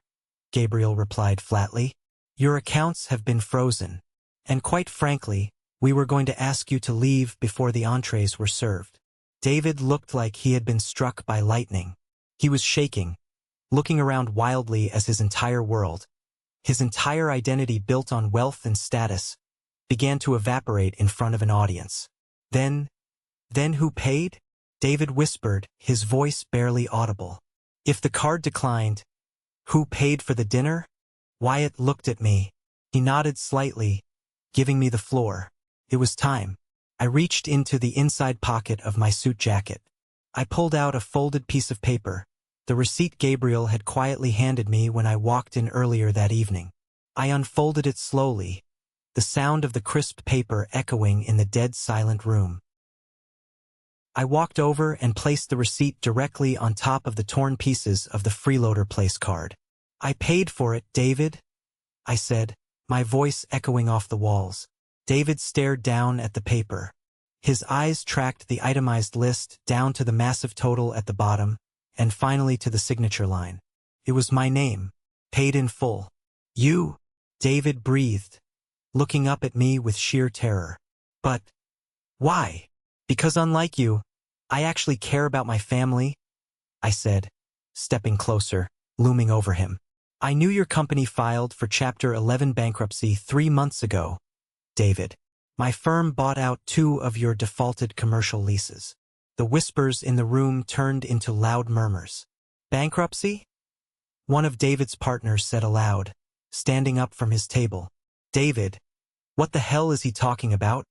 Gabriel replied flatly. "Your accounts have been frozen. And quite frankly, we were going to ask you to leave before the entrees were served." David looked like he had been struck by lightning. He was shaking, looking around wildly as his entire world, his entire identity built on wealth and status, began to evaporate in front of an audience. Then who paid?" David whispered, his voice barely audible. "If the card declined, who paid for the dinner?" Wyatt looked at me. He nodded slightly, giving me the floor. It was time. I reached into the inside pocket of my suit jacket. I pulled out a folded piece of paper, the receipt Gabriel had quietly handed me when I walked in earlier that evening. I unfolded it slowly, the sound of the crisp paper echoing in the dead silent room. I walked over and placed the receipt directly on top of the torn pieces of the Freeloader place card. "I paid for it, David," I said, my voice echoing off the walls. David stared down at the paper. His eyes tracked the itemized list down to the massive total at the bottom, and finally to the signature line. It was my name, paid in full. "You?" David breathed, looking up at me with sheer terror. "But why?" "Because unlike you, I actually care about my family," I said, stepping closer, looming over him. "I knew your company filed for Chapter 11 bankruptcy 3 months ago, David. My firm bought out 2 of your defaulted commercial leases." The whispers in the room turned into loud murmurs. "Bankruptcy?" one of David's partners said aloud, standing up from his table. "David, what the hell is he talking about?"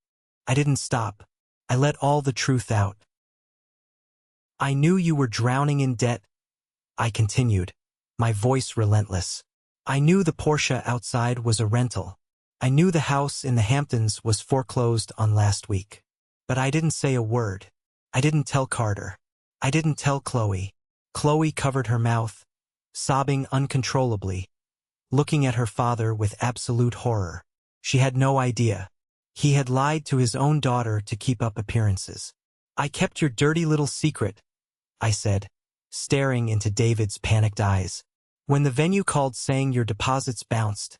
I didn't stop. I let all the truth out. "I knew you were drowning in debt," I continued, my voice relentless. "I knew the Porsche outside was a rental. I knew the house in the Hamptons was foreclosed on last week. But I didn't say a word. I didn't tell Carter. I didn't tell Chloe." Chloe covered her mouth, sobbing uncontrollably, looking at her father with absolute horror. She had no idea. He had lied to his own daughter to keep up appearances. "I kept your dirty little secret," I said, staring into David's panicked eyes. "When the venue called saying your deposits bounced,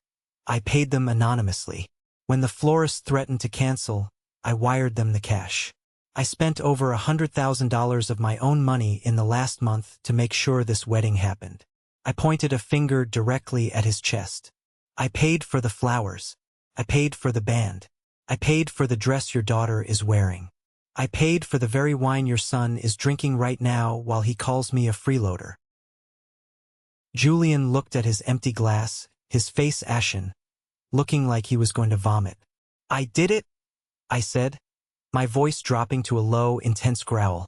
I paid them anonymously. When the florist threatened to cancel, I wired them the cash. I spent over $100,000 of my own money in the last month to make sure this wedding happened." I pointed a finger directly at his chest. "I paid for the flowers. I paid for the band. I paid for the dress your daughter is wearing. I paid for the very wine your son is drinking right now while he calls me a freeloader." Julian looked at his empty glass, his face ashen, looking like he was going to vomit. "I did it," I said, my voice dropping to a low, intense growl,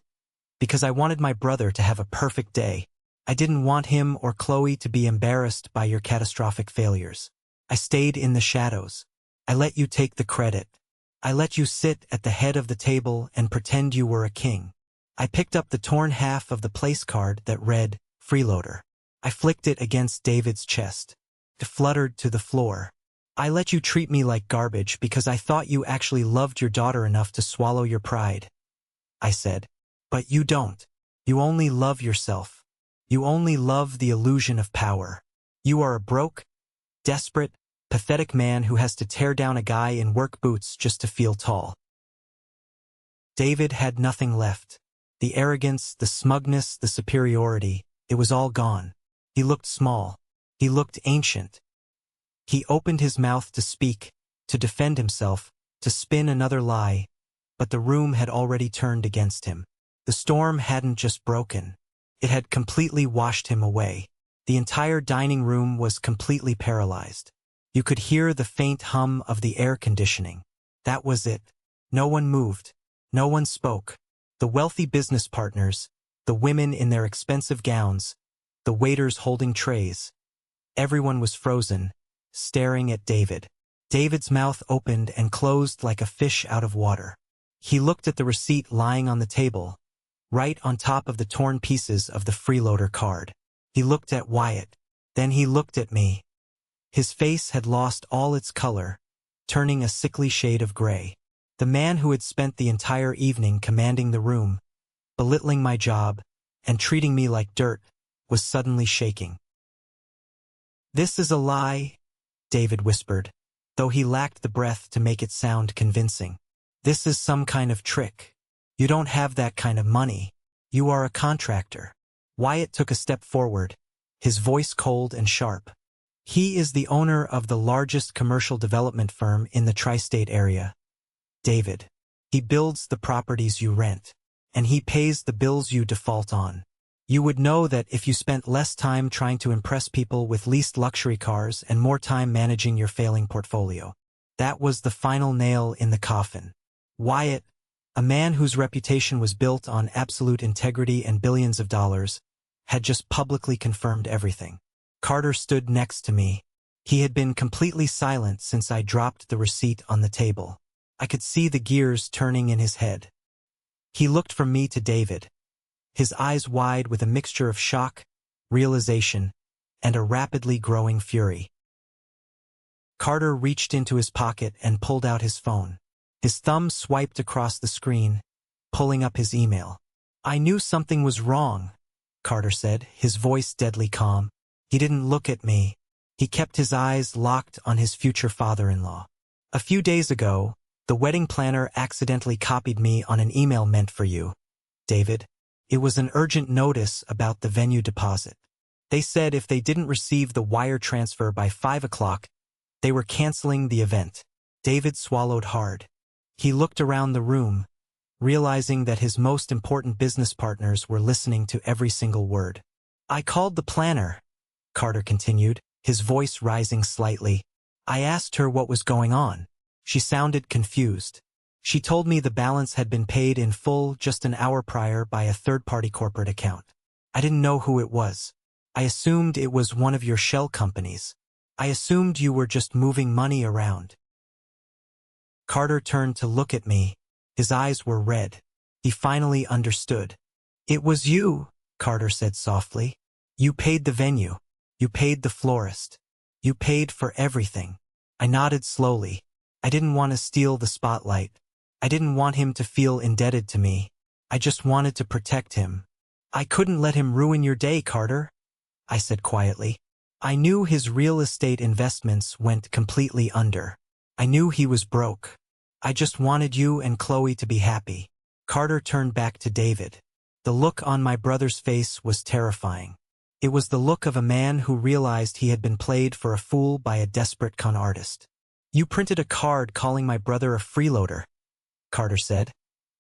"because I wanted my brother to have a perfect day. I didn't want him or Chloe to be embarrassed by your catastrophic failures. I stayed in the shadows. I let you take the credit. I let you sit at the head of the table and pretend you were a king. I picked up the torn half of the place card that read, Freeloader. I flicked it against David's chest. It fluttered to the floor. I let you treat me like garbage because I thought you actually loved your daughter enough to swallow your pride," I said. "But you don't. You only love yourself. You only love the illusion of power. You are a broke, desperate, pathetic man who has to tear down a guy in work boots just to feel tall." David had nothing left. The arrogance, the smugness, the superiority, it was all gone. He looked small. He looked ancient. He opened his mouth to speak, to defend himself, to spin another lie, but the room had already turned against him. The storm hadn't just broken. It had completely washed him away. The entire dining room was completely paralyzed. You could hear the faint hum of the air conditioning. That was it. No one moved. No one spoke. The wealthy business partners, The women in their expensive gowns, the waiters holding trays. Everyone was frozen, staring at David. David's mouth opened and closed like a fish out of water. He looked at the receipt lying on the table, right on top of the torn pieces of the Freeloader card. He looked at Wyatt. Then he looked at me. His face had lost all its color, turning a sickly shade of gray. The man who had spent the entire evening commanding the room, belittling my job, and treating me like dirt, was suddenly shaking. "This is a lie," David whispered, though he lacked the breath to make it sound convincing. "This is some kind of trick. You don't have that kind of money. You are a contractor." Wyatt took a step forward, his voice cold and sharp. "He is the owner of the largest commercial development firm in the tri-state area, David. He builds the properties you rent, and he pays the bills you default on. You would know that if you spent less time trying to impress people with leased luxury cars and more time managing your failing portfolio." That was the final nail in the coffin. Wyatt, a man whose reputation was built on absolute integrity and billions of dollars, had just publicly confirmed everything. Carter stood next to me. He had been completely silent since I dropped the receipt on the table. I could see the gears turning in his head. He looked from me to David, his eyes wide with a mixture of shock, realization, and a rapidly growing fury. Carter reached into his pocket and pulled out his phone. His thumb swiped across the screen, pulling up his email. "I knew something was wrong," Carter said, his voice deadly calm. He didn't look at me. He kept his eyes locked on his future father-in-law. "A few days ago, the wedding planner accidentally copied me on an email meant for you, David. It was an urgent notice about the venue deposit. They said if they didn't receive the wire transfer by 5 o'clock, they were canceling the event." David swallowed hard. He looked around the room, realizing that his most important business partners were listening to every single word. "I called the planner," Carter continued, his voice rising slightly. "I asked her what was going on. She sounded confused. She told me the balance had been paid in full just an hour prior by a third-party corporate account. I didn't know who it was. I assumed it was one of your shell companies. I assumed you were just moving money around." Carter turned to look at me. His eyes were red. He finally understood. "It was you," Carter said softly. "You paid the venue. You paid the florist. You paid for everything." I nodded slowly. I didn't want to steal the spotlight. I didn't want him to feel indebted to me. I just wanted to protect him. "I couldn't let him ruin your day, Carter," I said quietly. I knew his real estate investments went completely under. I knew he was broke. I just wanted you and Chloe to be happy. Carter turned back to David. The look on my brother's face was terrifying. It was the look of a man who realized he had been played for a fool by a desperate con artist. "You printed a card calling my brother a freeloader," Carter said,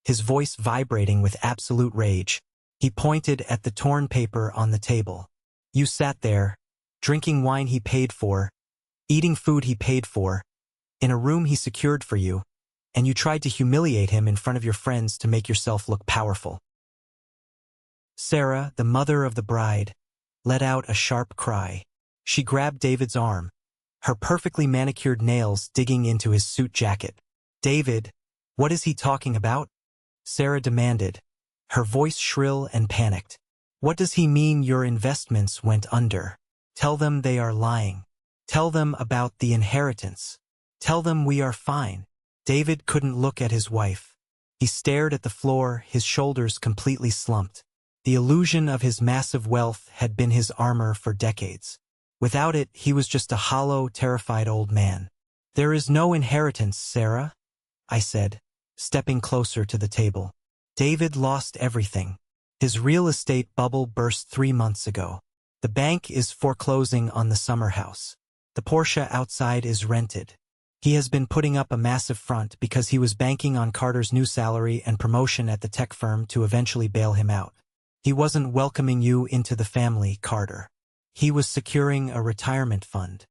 his voice vibrating with absolute rage. He pointed at the torn paper on the table. "You sat there, drinking wine he paid for, eating food he paid for, in a room he secured for you, and you tried to humiliate him in front of your friends to make yourself look powerful." Sarah, the mother of the bride, let out a sharp cry. She grabbed David's arm, her perfectly manicured nails digging into his suit jacket. "David, what is he talking about?" Sarah demanded, her voice shrill and panicked. "What does he mean your investments went under? Tell them they are lying. Tell them about the inheritance. Tell them we are fine." David couldn't look at his wife. He stared at the floor, his shoulders completely slumped. The illusion of his massive wealth had been his armor for decades. Without it, he was just a hollow, terrified old man. "There is no inheritance, Sarah," I said, stepping closer to the table. "David lost everything. His real estate bubble burst 3 months ago. The bank is foreclosing on the summer house. The Porsche outside is rented. He has been putting up a massive front because he was banking on Carter's new salary and promotion at the tech firm to eventually bail him out. He wasn't welcoming you into the family, Carter. He was securing a retirement fund."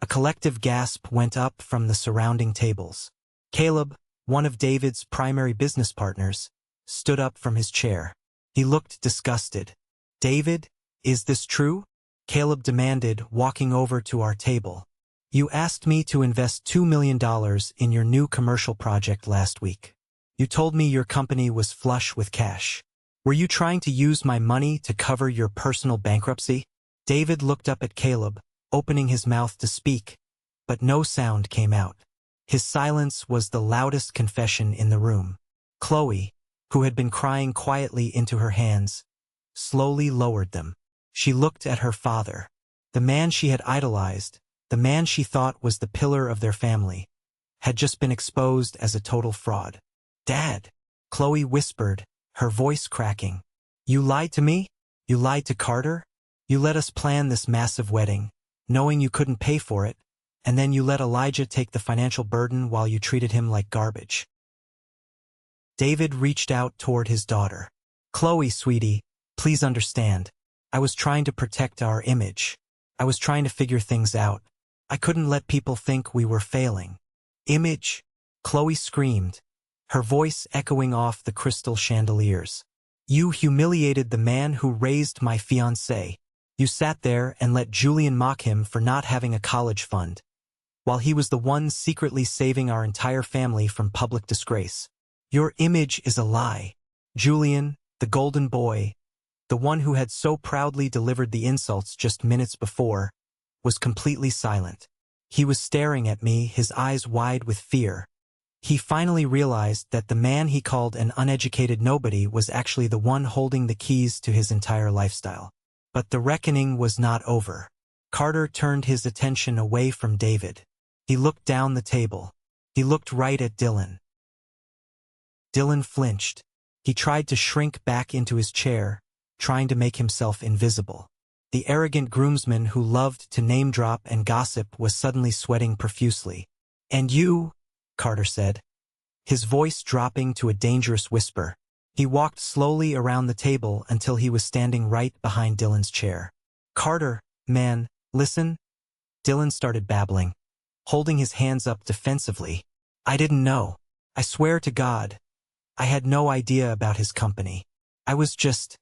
A collective gasp went up from the surrounding tables. Caleb, one of David's primary business partners, stood up from his chair. He looked disgusted. David, is this true? Caleb demanded, walking over to our table. You asked me to invest $2 million in your new commercial project last week. You told me your company was flush with cash. Were you trying to use my money to cover your personal bankruptcy? David looked up at Caleb, opening his mouth to speak, but no sound came out. His silence was the loudest confession in the room. Chloe, who had been crying quietly into her hands, slowly lowered them. She looked at her father. The man she had idolized, the man she thought was the pillar of their family, had just been exposed as a total fraud. Dad, Chloe whispered, her voice cracking. You lied to me? You lied to Carter? You let us plan this massive wedding, knowing you couldn't pay for it, and then you let Elijah take the financial burden while you treated him like garbage. David reached out toward his daughter. Chloe, sweetie, please understand. I was trying to protect our image. I was trying to figure things out. I couldn't let people think we were failing. Image? Chloe screamed, her voice echoing off the crystal chandeliers. You humiliated the man who raised my fiancé. You sat there and let Julian mock him for not having a college fund, while he was the one secretly saving our entire family from public disgrace. Your image is a lie. Julian, the golden boy, the one who had so proudly delivered the insults just minutes before, was completely silent. He was staring at me, his eyes wide with fear. He finally realized that the man he called an uneducated nobody was actually the one holding the keys to his entire lifestyle. But the reckoning was not over. Carter turned his attention away from David. He looked down the table. He looked right at Dylan. Dylan flinched. He tried to shrink back into his chair, trying to make himself invisible. The arrogant groomsman who loved to name-drop and gossip was suddenly sweating profusely. And you, Carter said, his voice dropping to a dangerous whisper. He walked slowly around the table until he was standing right behind Dylan's chair. Carter, man, listen. Dylan started babbling, holding his hands up defensively. I didn't know. I swear to God. I had no idea about his company. I was just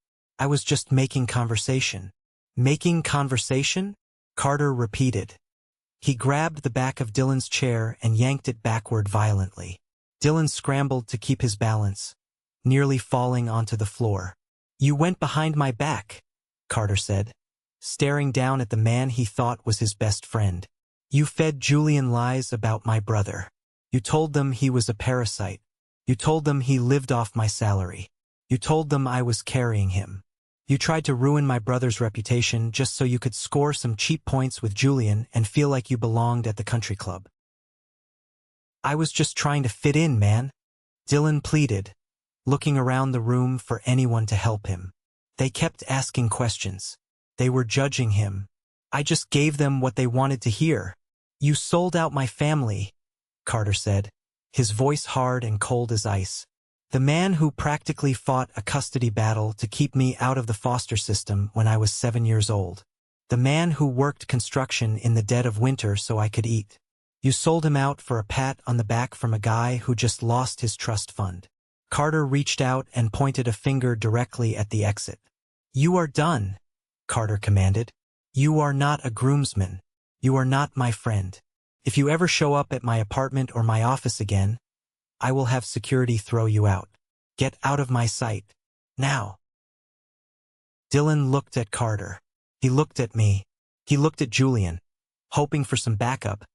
making conversation. Making conversation? Carter repeated. He grabbed the back of Dylan's chair and yanked it backward violently. Dylan scrambled to keep his balance, nearly falling onto the floor. You went behind my back, Carter said, staring down at the man he thought was his best friend. You fed Julian lies about my brother. You told them he was a parasite. You told them he lived off my salary. You told them I was carrying him. You tried to ruin my brother's reputation just so you could score some cheap points with Julian and feel like you belonged at the country club. I was just trying to fit in, man, Dylan pleaded, looking around the room for anyone to help him. They kept asking questions. They were judging him. I just gave them what they wanted to hear. You sold out my family, Carter said, his voice hard and cold as ice. The man who practically fought a custody battle to keep me out of the foster system when I was 7 years old. The man who worked construction in the dead of winter so I could eat. You sold him out for a pat on the back from a guy who just lost his trust fund. Carter reached out and pointed a finger directly at the exit. You are done, Carter commanded. You are not a groomsman. You are not my friend. If you ever show up at my apartment or my office again, I will have security throw you out. Get out of my sight. Now. Dylan looked at Carter. He looked at me. He looked at Julian, hoping for some backup,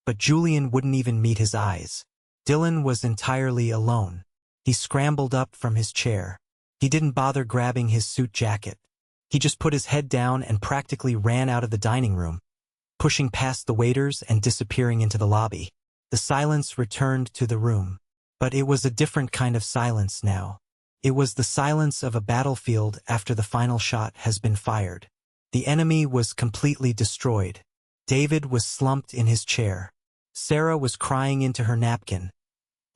but Julian wouldn't even meet his eyes. Dylan was entirely alone. He scrambled up from his chair. He didn't bother grabbing his suit jacket. He just put his head down and practically ran out of the dining room, pushing past the waiters and disappearing into the lobby. The silence returned to the room. But it was a different kind of silence now. It was the silence of a battlefield after the final shot has been fired. The enemy was completely destroyed. David was slumped in his chair. Sarah was crying into her napkin,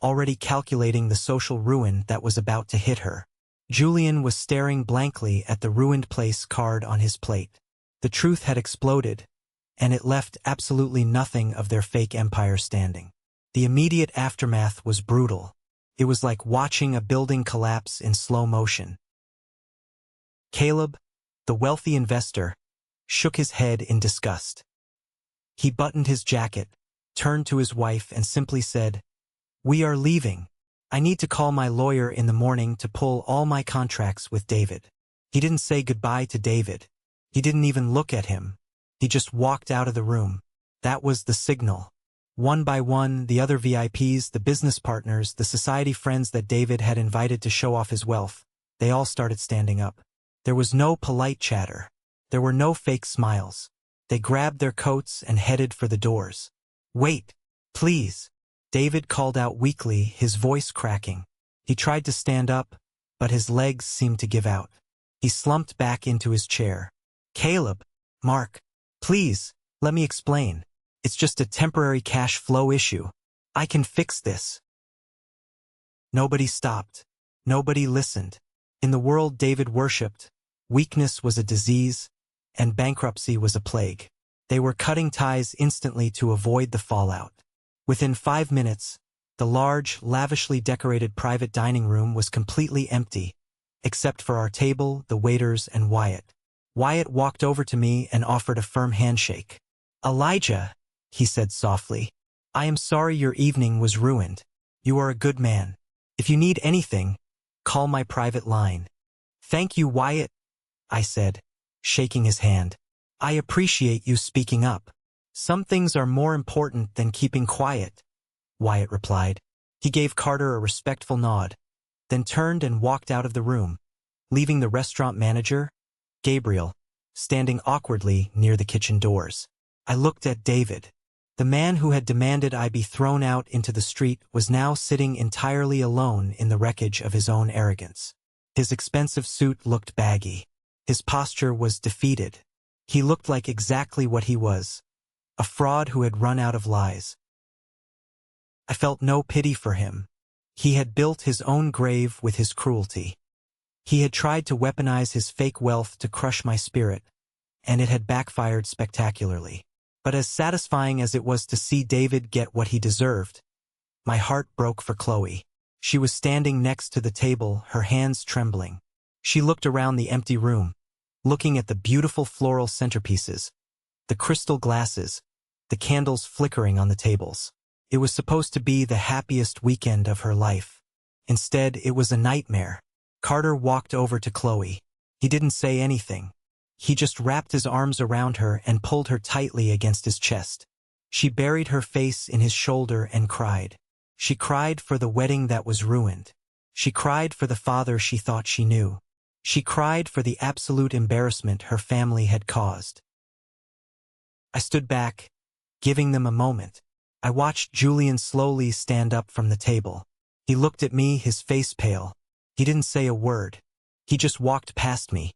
already calculating the social ruin that was about to hit her. Julian was staring blankly at the ruined place card on his plate. The truth had exploded, and it left absolutely nothing of their fake empire standing. The immediate aftermath was brutal. It was like watching a building collapse in slow motion. Caleb, the wealthy investor, shook his head in disgust. He buttoned his jacket, turned to his wife and simply said, "We are leaving. I need to call my lawyer in the morning to pull all my contracts with David." He didn't say goodbye to David. He didn't even look at him. He just walked out of the room. That was the signal. One by one, the other VIPs, the business partners, the society friends that David had invited to show off his wealth, they all started standing up. There was no polite chatter. There were no fake smiles. They grabbed their coats and headed for the doors. "Wait, please," David called out weakly, his voice cracking. He tried to stand up, but his legs seemed to give out. He slumped back into his chair. "Caleb, Mark, please, let me explain. It's just a temporary cash flow issue. I can fix this." Nobody stopped. Nobody listened. In the world David worshipped, weakness was a disease, and bankruptcy was a plague. They were cutting ties instantly to avoid the fallout. Within 5 minutes, the large, lavishly decorated private dining room was completely empty, except for our table, the waiters, and Wyatt. Wyatt walked over to me and offered a firm handshake. "Elijah," he said softly, "I am sorry your evening was ruined. You are a good man. If you need anything, call my private line." "Thank you, Wyatt," I said, shaking his hand. "I appreciate you speaking up." "Some things are more important than keeping quiet," Wyatt replied. He gave Carter a respectful nod, then turned and walked out of the room, leaving the restaurant manager, Gabriel, standing awkwardly near the kitchen doors. I looked at David. The man who had demanded I be thrown out into the street was now sitting entirely alone in the wreckage of his own arrogance. His expensive suit looked baggy. His posture was defeated. He looked like exactly what he was, a fraud who had run out of lies. I felt no pity for him. He had built his own grave with his cruelty. He had tried to weaponize his fake wealth to crush my spirit, and it had backfired spectacularly. But as satisfying as it was to see David get what he deserved, my heart broke for Chloe. She was standing next to the table, her hands trembling. She looked around the empty room, looking at the beautiful floral centerpieces, the crystal glasses, the candles flickering on the tables. It was supposed to be the happiest weekend of her life. Instead, it was a nightmare. Carter walked over to Chloe. He didn't say anything. He just wrapped his arms around her and pulled her tightly against his chest. She buried her face in his shoulder and cried. She cried for the wedding that was ruined. She cried for the father she thought she knew. She cried for the absolute embarrassment her family had caused. I stood back, giving them a moment. I watched Julian slowly stand up from the table. He looked at me, his face pale. He didn't say a word. He just walked past me,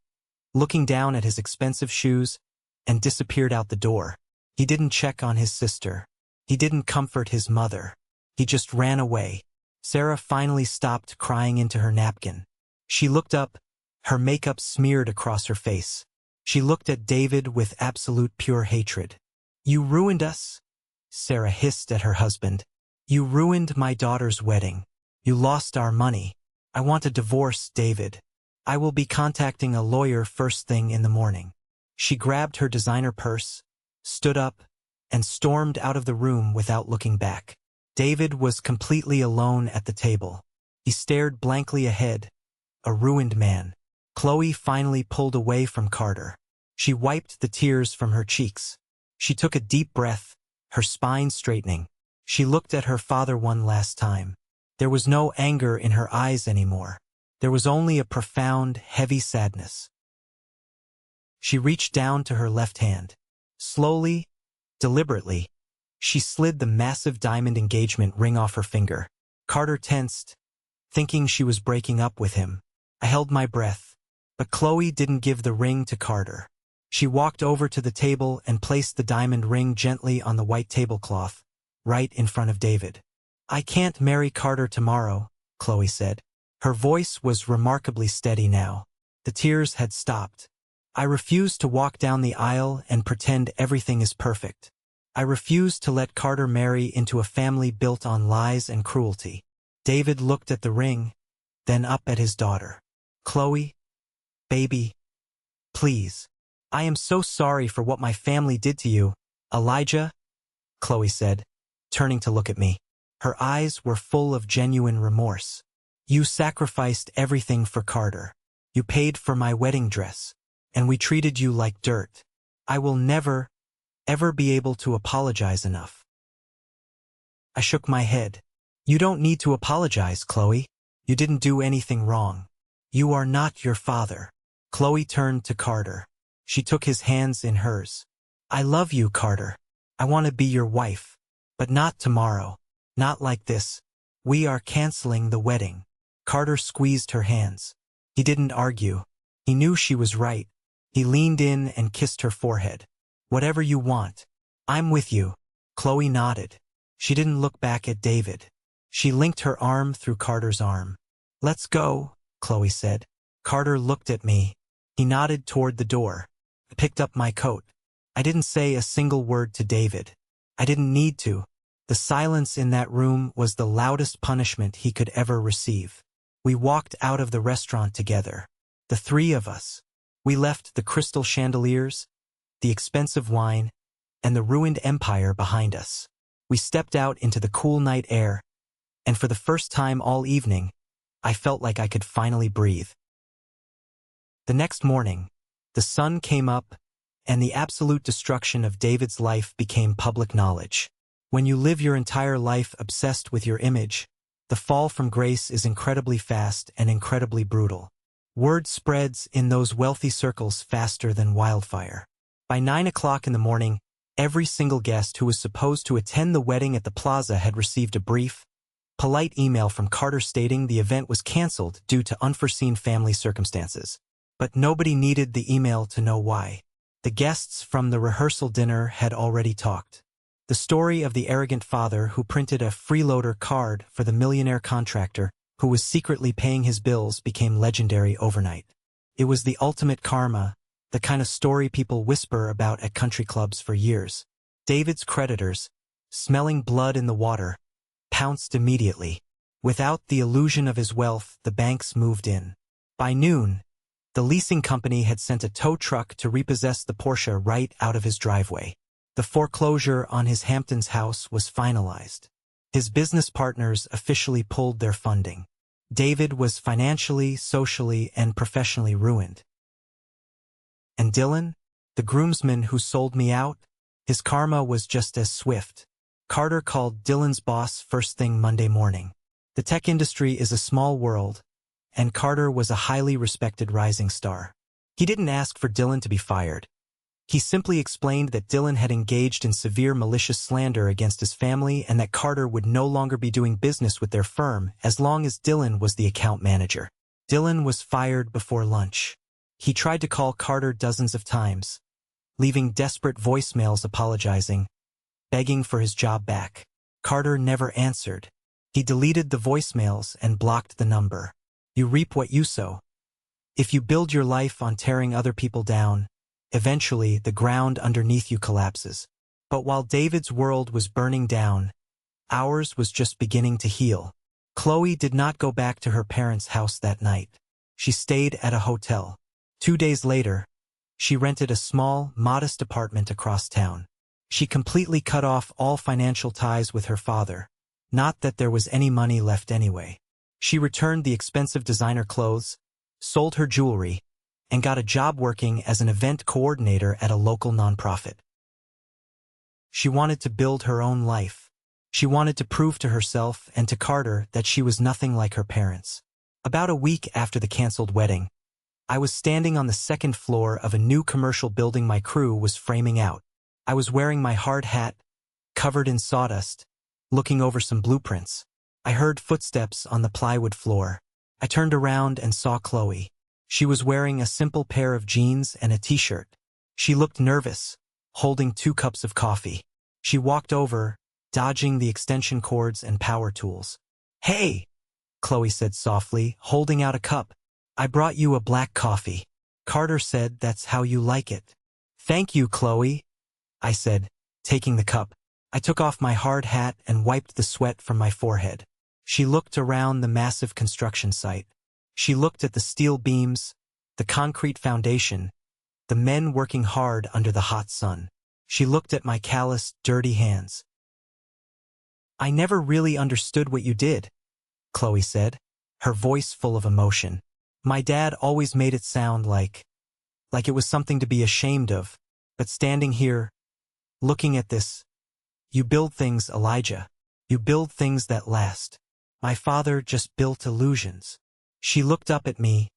looking down at his expensive shoes, and disappeared out the door. He didn't check on his sister. He didn't comfort his mother. He just ran away. Sarah finally stopped crying into her napkin. She looked up, her makeup smeared across her face. She looked at David with absolute pure hatred. "You ruined us," Sarah hissed at her husband. "You ruined my daughter's wedding. You lost our money. I want a divorce, David. I will be contacting a lawyer first thing in the morning." She grabbed her designer purse, stood up, and stormed out of the room without looking back. David was completely alone at the table. He stared blankly ahead, a ruined man. Chloe finally pulled away from Carter. She wiped the tears from her cheeks. She took a deep breath, her spine straightening. She looked at her father one last time. There was no anger in her eyes anymore. There was only a profound, heavy sadness. She reached down to her left hand. Slowly, deliberately, she slid the massive diamond engagement ring off her finger. Carter tensed, thinking she was breaking up with him. I held my breath, but Chloe didn't give the ring to Carter. She walked over to the table and placed the diamond ring gently on the white tablecloth, right in front of David. "I can't marry Carter tomorrow," Chloe said. Her voice was remarkably steady now. The tears had stopped. "I refuse to walk down the aisle and pretend everything is perfect. I refuse to let Carter marry into a family built on lies and cruelty." David looked at the ring, then up at his daughter. "Chloe, baby," Please. I am so sorry for what my family did to you, Elijah, Chloe said, turning to look at me. Her eyes were full of genuine remorse. You sacrificed everything for Carter. You paid for my wedding dress. And we treated you like dirt. I will never, ever be able to apologize enough. I shook my head. You don't need to apologize, Chloe. You didn't do anything wrong. You are not your father. Chloe turned to Carter. She took his hands in hers. I love you, Carter. I want to be your wife. But not tomorrow. Not like this. We are canceling the wedding. Carter squeezed her hands. He didn't argue. He knew she was right. He leaned in and kissed her forehead. Whatever you want. I'm with you. Chloe nodded. She didn't look back at David. She linked her arm through Carter's arm. Let's go, Chloe said. Carter looked at me. He nodded toward the door. I picked up my coat. I didn't say a single word to David. I didn't need to. The silence in that room was the loudest punishment he could ever receive. We walked out of the restaurant together. The three of us. We left the crystal chandeliers, the expensive wine, and the ruined empire behind us. We stepped out into the cool night air, and for the first time all evening, I felt like I could finally breathe. The next morning, the sun came up, and the absolute destruction of David's life became public knowledge. When you live your entire life obsessed with your image, the fall from grace is incredibly fast and incredibly brutal. Word spreads in those wealthy circles faster than wildfire. By 9 o'clock in the morning, every single guest who was supposed to attend the wedding at the plaza had received a brief, polite email from Carter stating the event was canceled due to unforeseen family circumstances. But nobody needed the email to know why. The guests from the rehearsal dinner had already talked. The story of the arrogant father who printed a freeloader card for the millionaire contractor who was secretly paying his bills became legendary overnight. It was the ultimate karma, the kind of story people whisper about at country clubs for years. David's creditors, smelling blood in the water, pounced immediately. Without the illusion of his wealth, the banks moved in. By noon, the leasing company had sent a tow truck to repossess the Porsche right out of his driveway. The foreclosure on his Hamptons house was finalized. His business partners officially pulled their funding. David was financially, socially, and professionally ruined. And Dylan, the groomsman who sold me out, his karma was just as swift. Carter called Dylan's boss first thing Monday morning. The tech industry is a small world, and Carter was a highly respected rising star. He didn't ask for Dylan to be fired. He simply explained that Dylan had engaged in severe malicious slander against his family and that Carter would no longer be doing business with their firm as long as Dylan was the account manager. Dylan was fired before lunch. He tried to call Carter dozens of times, leaving desperate voicemails apologizing, begging for his job back. Carter never answered. He deleted the voicemails and blocked the number. You reap what you sow. If you build your life on tearing other people down, eventually the ground underneath you collapses. But while David's world was burning down, ours was just beginning to heal. Chloe did not go back to her parents' house that night. She stayed at a hotel. 2 days later, she rented a small, modest apartment across town. She completely cut off all financial ties with her father. Not that there was any money left anyway. She returned the expensive designer clothes, sold her jewelry, and got a job working as an event coordinator at a local nonprofit. She wanted to build her own life. She wanted to prove to herself and to Carter that she was nothing like her parents. About a week after the canceled wedding, I was standing on the second floor of a new commercial building my crew was framing out. I was wearing my hard hat, covered in sawdust, looking over some blueprints. I heard footsteps on the plywood floor. I turned around and saw Chloe. She was wearing a simple pair of jeans and a t-shirt. She looked nervous, holding 2 cups of coffee. She walked over, dodging the extension cords and power tools. "Hey," Chloe said softly, holding out a cup. "I brought you a black coffee." Carter said, "That's how you like it." "Thank you, Chloe," I said, taking the cup. I took off my hard hat and wiped the sweat from my forehead. She looked around the massive construction site. She looked at the steel beams, the concrete foundation, the men working hard under the hot sun. She looked at my calloused, dirty hands. "I never really understood what you did," Chloe said, her voice full of emotion. "My dad always made it sound like it was something to be ashamed of. But standing here, looking at this, you build things, Elijah. You build things that last. My father just built illusions." She looked up at me,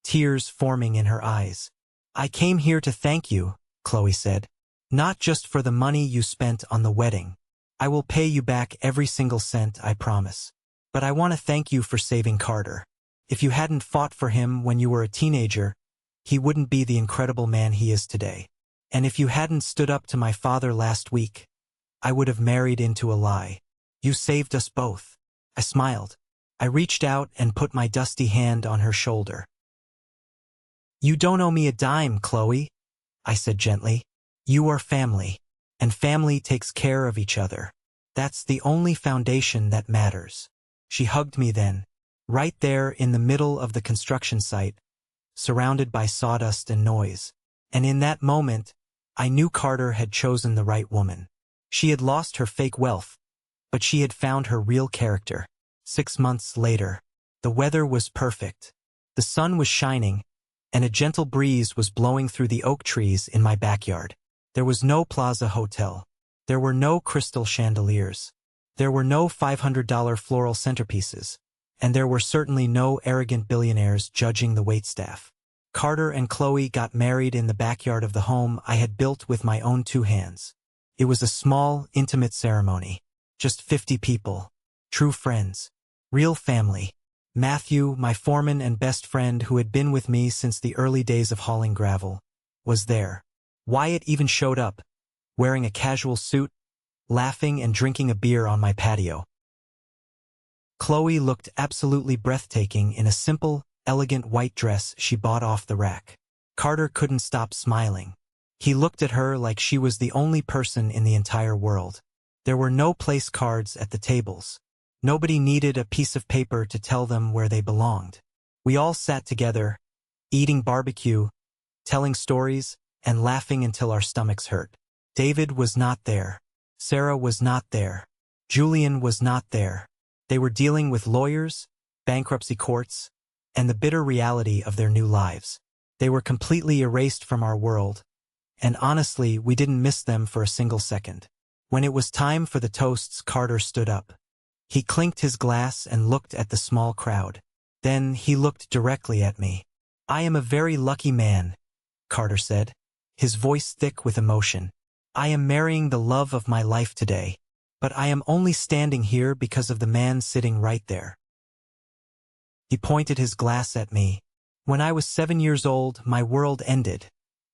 tears forming in her eyes. "I came here to thank you," Chloe said. "Not just for the money you spent on the wedding. I will pay you back every single cent, I promise. But I want to thank you for saving Carter. If you hadn't fought for him when you were a teenager, he wouldn't be the incredible man he is today. And if you hadn't stood up to my father last week, I would have married into a lie. You saved us both." I smiled. I reached out and put my dusty hand on her shoulder. "You don't owe me a dime, Chloe," I said gently. "You are family, and family takes care of each other. That's the only foundation that matters." She hugged me then, right there in the middle of the construction site, surrounded by sawdust and noise. And in that moment, I knew Carter had chosen the right woman. She had lost her fake wealth, but she had found her real character. 6 months later, the weather was perfect. The sun was shining, and a gentle breeze was blowing through the oak trees in my backyard. There was no Plaza Hotel. There were no crystal chandeliers. There were no $500 floral centerpieces. And there were certainly no arrogant billionaires judging the waitstaff. Carter and Chloe got married in the backyard of the home I had built with my own 2 hands. It was a small, intimate ceremony. Just 50 people. True friends. Real family. Matthew, my foreman and best friend who had been with me since the early days of hauling gravel, was there. Wyatt even showed up, wearing a casual suit, laughing and drinking a beer on my patio. Chloe looked absolutely breathtaking in a simple, elegant white dress she bought off the rack. Carter couldn't stop smiling. He looked at her like she was the only person in the entire world. There were no place cards at the tables. Nobody needed a piece of paper to tell them where they belonged. We all sat together, eating barbecue, telling stories, and laughing until our stomachs hurt. David was not there. Sarah was not there. Julian was not there. They were dealing with lawyers, bankruptcy courts, and the bitter reality of their new lives. They were completely erased from our world, and honestly, we didn't miss them for a single second. When it was time for the toasts, Carter stood up. He clinked his glass and looked at the small crowd. Then he looked directly at me. "I am a very lucky man," Carter said, his voice thick with emotion. "I am marrying the love of my life today, but I am only standing here because of the man sitting right there." He pointed his glass at me. "When I was 7 years old, my world ended,"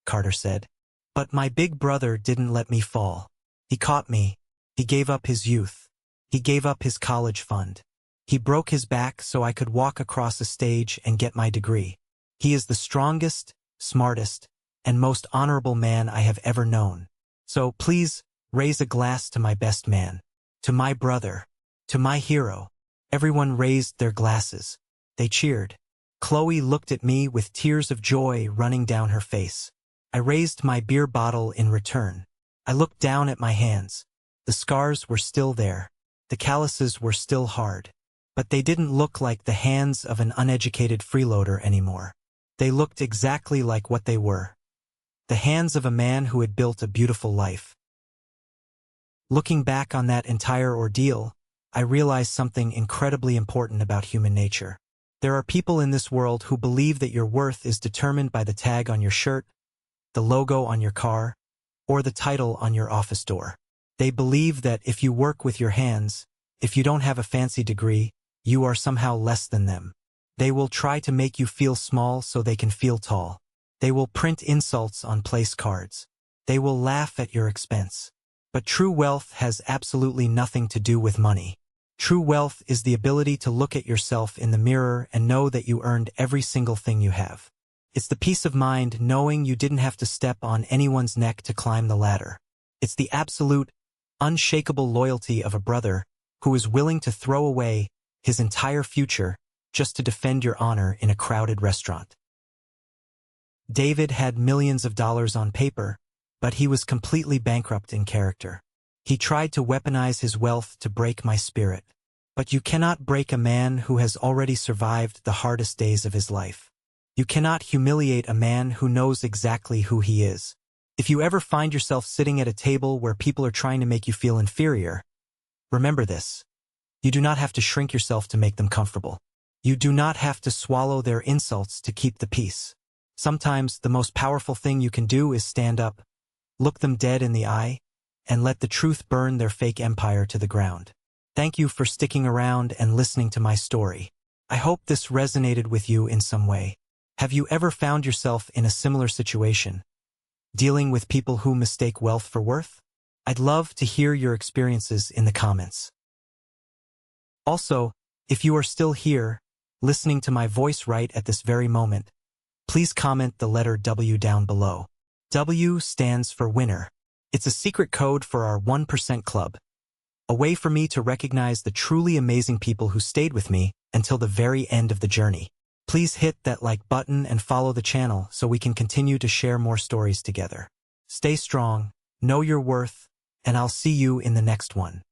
Carter said. "But my big brother didn't let me fall. He caught me. He gave up his youth. He gave up his college fund. He broke his back so I could walk across a stage and get my degree. He is the strongest, smartest, and most honorable man I have ever known. So please, raise a glass to my best man, to my brother, to my hero." Everyone raised their glasses. They cheered. Chloe looked at me with tears of joy running down her face. I raised my beer bottle in return. I looked down at my hands. The scars were still there. The calluses were still hard. But they didn't look like the hands of an uneducated freeloader anymore. They looked exactly like what they were. The hands of a man who had built a beautiful life. Looking back on that entire ordeal, I realized something incredibly important about human nature. There are people in this world who believe that your worth is determined by the tag on your shirt, the logo on your car, or the title on your office door. They believe that if you work with your hands, if you don't have a fancy degree, you are somehow less than them. They will try to make you feel small so they can feel tall. They will print insults on place cards. They will laugh at your expense. But true wealth has absolutely nothing to do with money. True wealth is the ability to look at yourself in the mirror and know that you earned every single thing you have. It's the peace of mind knowing you didn't have to step on anyone's neck to climb the ladder. It's the absolute, unshakable loyalty of a brother who is willing to throw away his entire future just to defend your honor in a crowded restaurant. David had millions of dollars on paper, but he was completely bankrupt in character. He tried to weaponize his wealth to break my spirit. But you cannot break a man who has already survived the hardest days of his life. You cannot humiliate a man who knows exactly who he is. If you ever find yourself sitting at a table where people are trying to make you feel inferior, remember this. You do not have to shrink yourself to make them comfortable. You do not have to swallow their insults to keep the peace. Sometimes the most powerful thing you can do is stand up, look them dead in the eye, and let the truth burn their fake empire to the ground. Thank you for sticking around and listening to my story. I hope this resonated with you in some way. Have you ever found yourself in a similar situation, dealing with people who mistake wealth for worth? I'd love to hear your experiences in the comments. Also, if you are still here, listening to my voice right at this very moment, please comment the letter W down below. W stands for winner. It's a secret code for our 1% club, a way for me to recognize the truly amazing people who stayed with me until the very end of the journey. Please hit that like button and follow the channel so we can continue to share more stories together. Stay strong, know your worth, and I'll see you in the next one.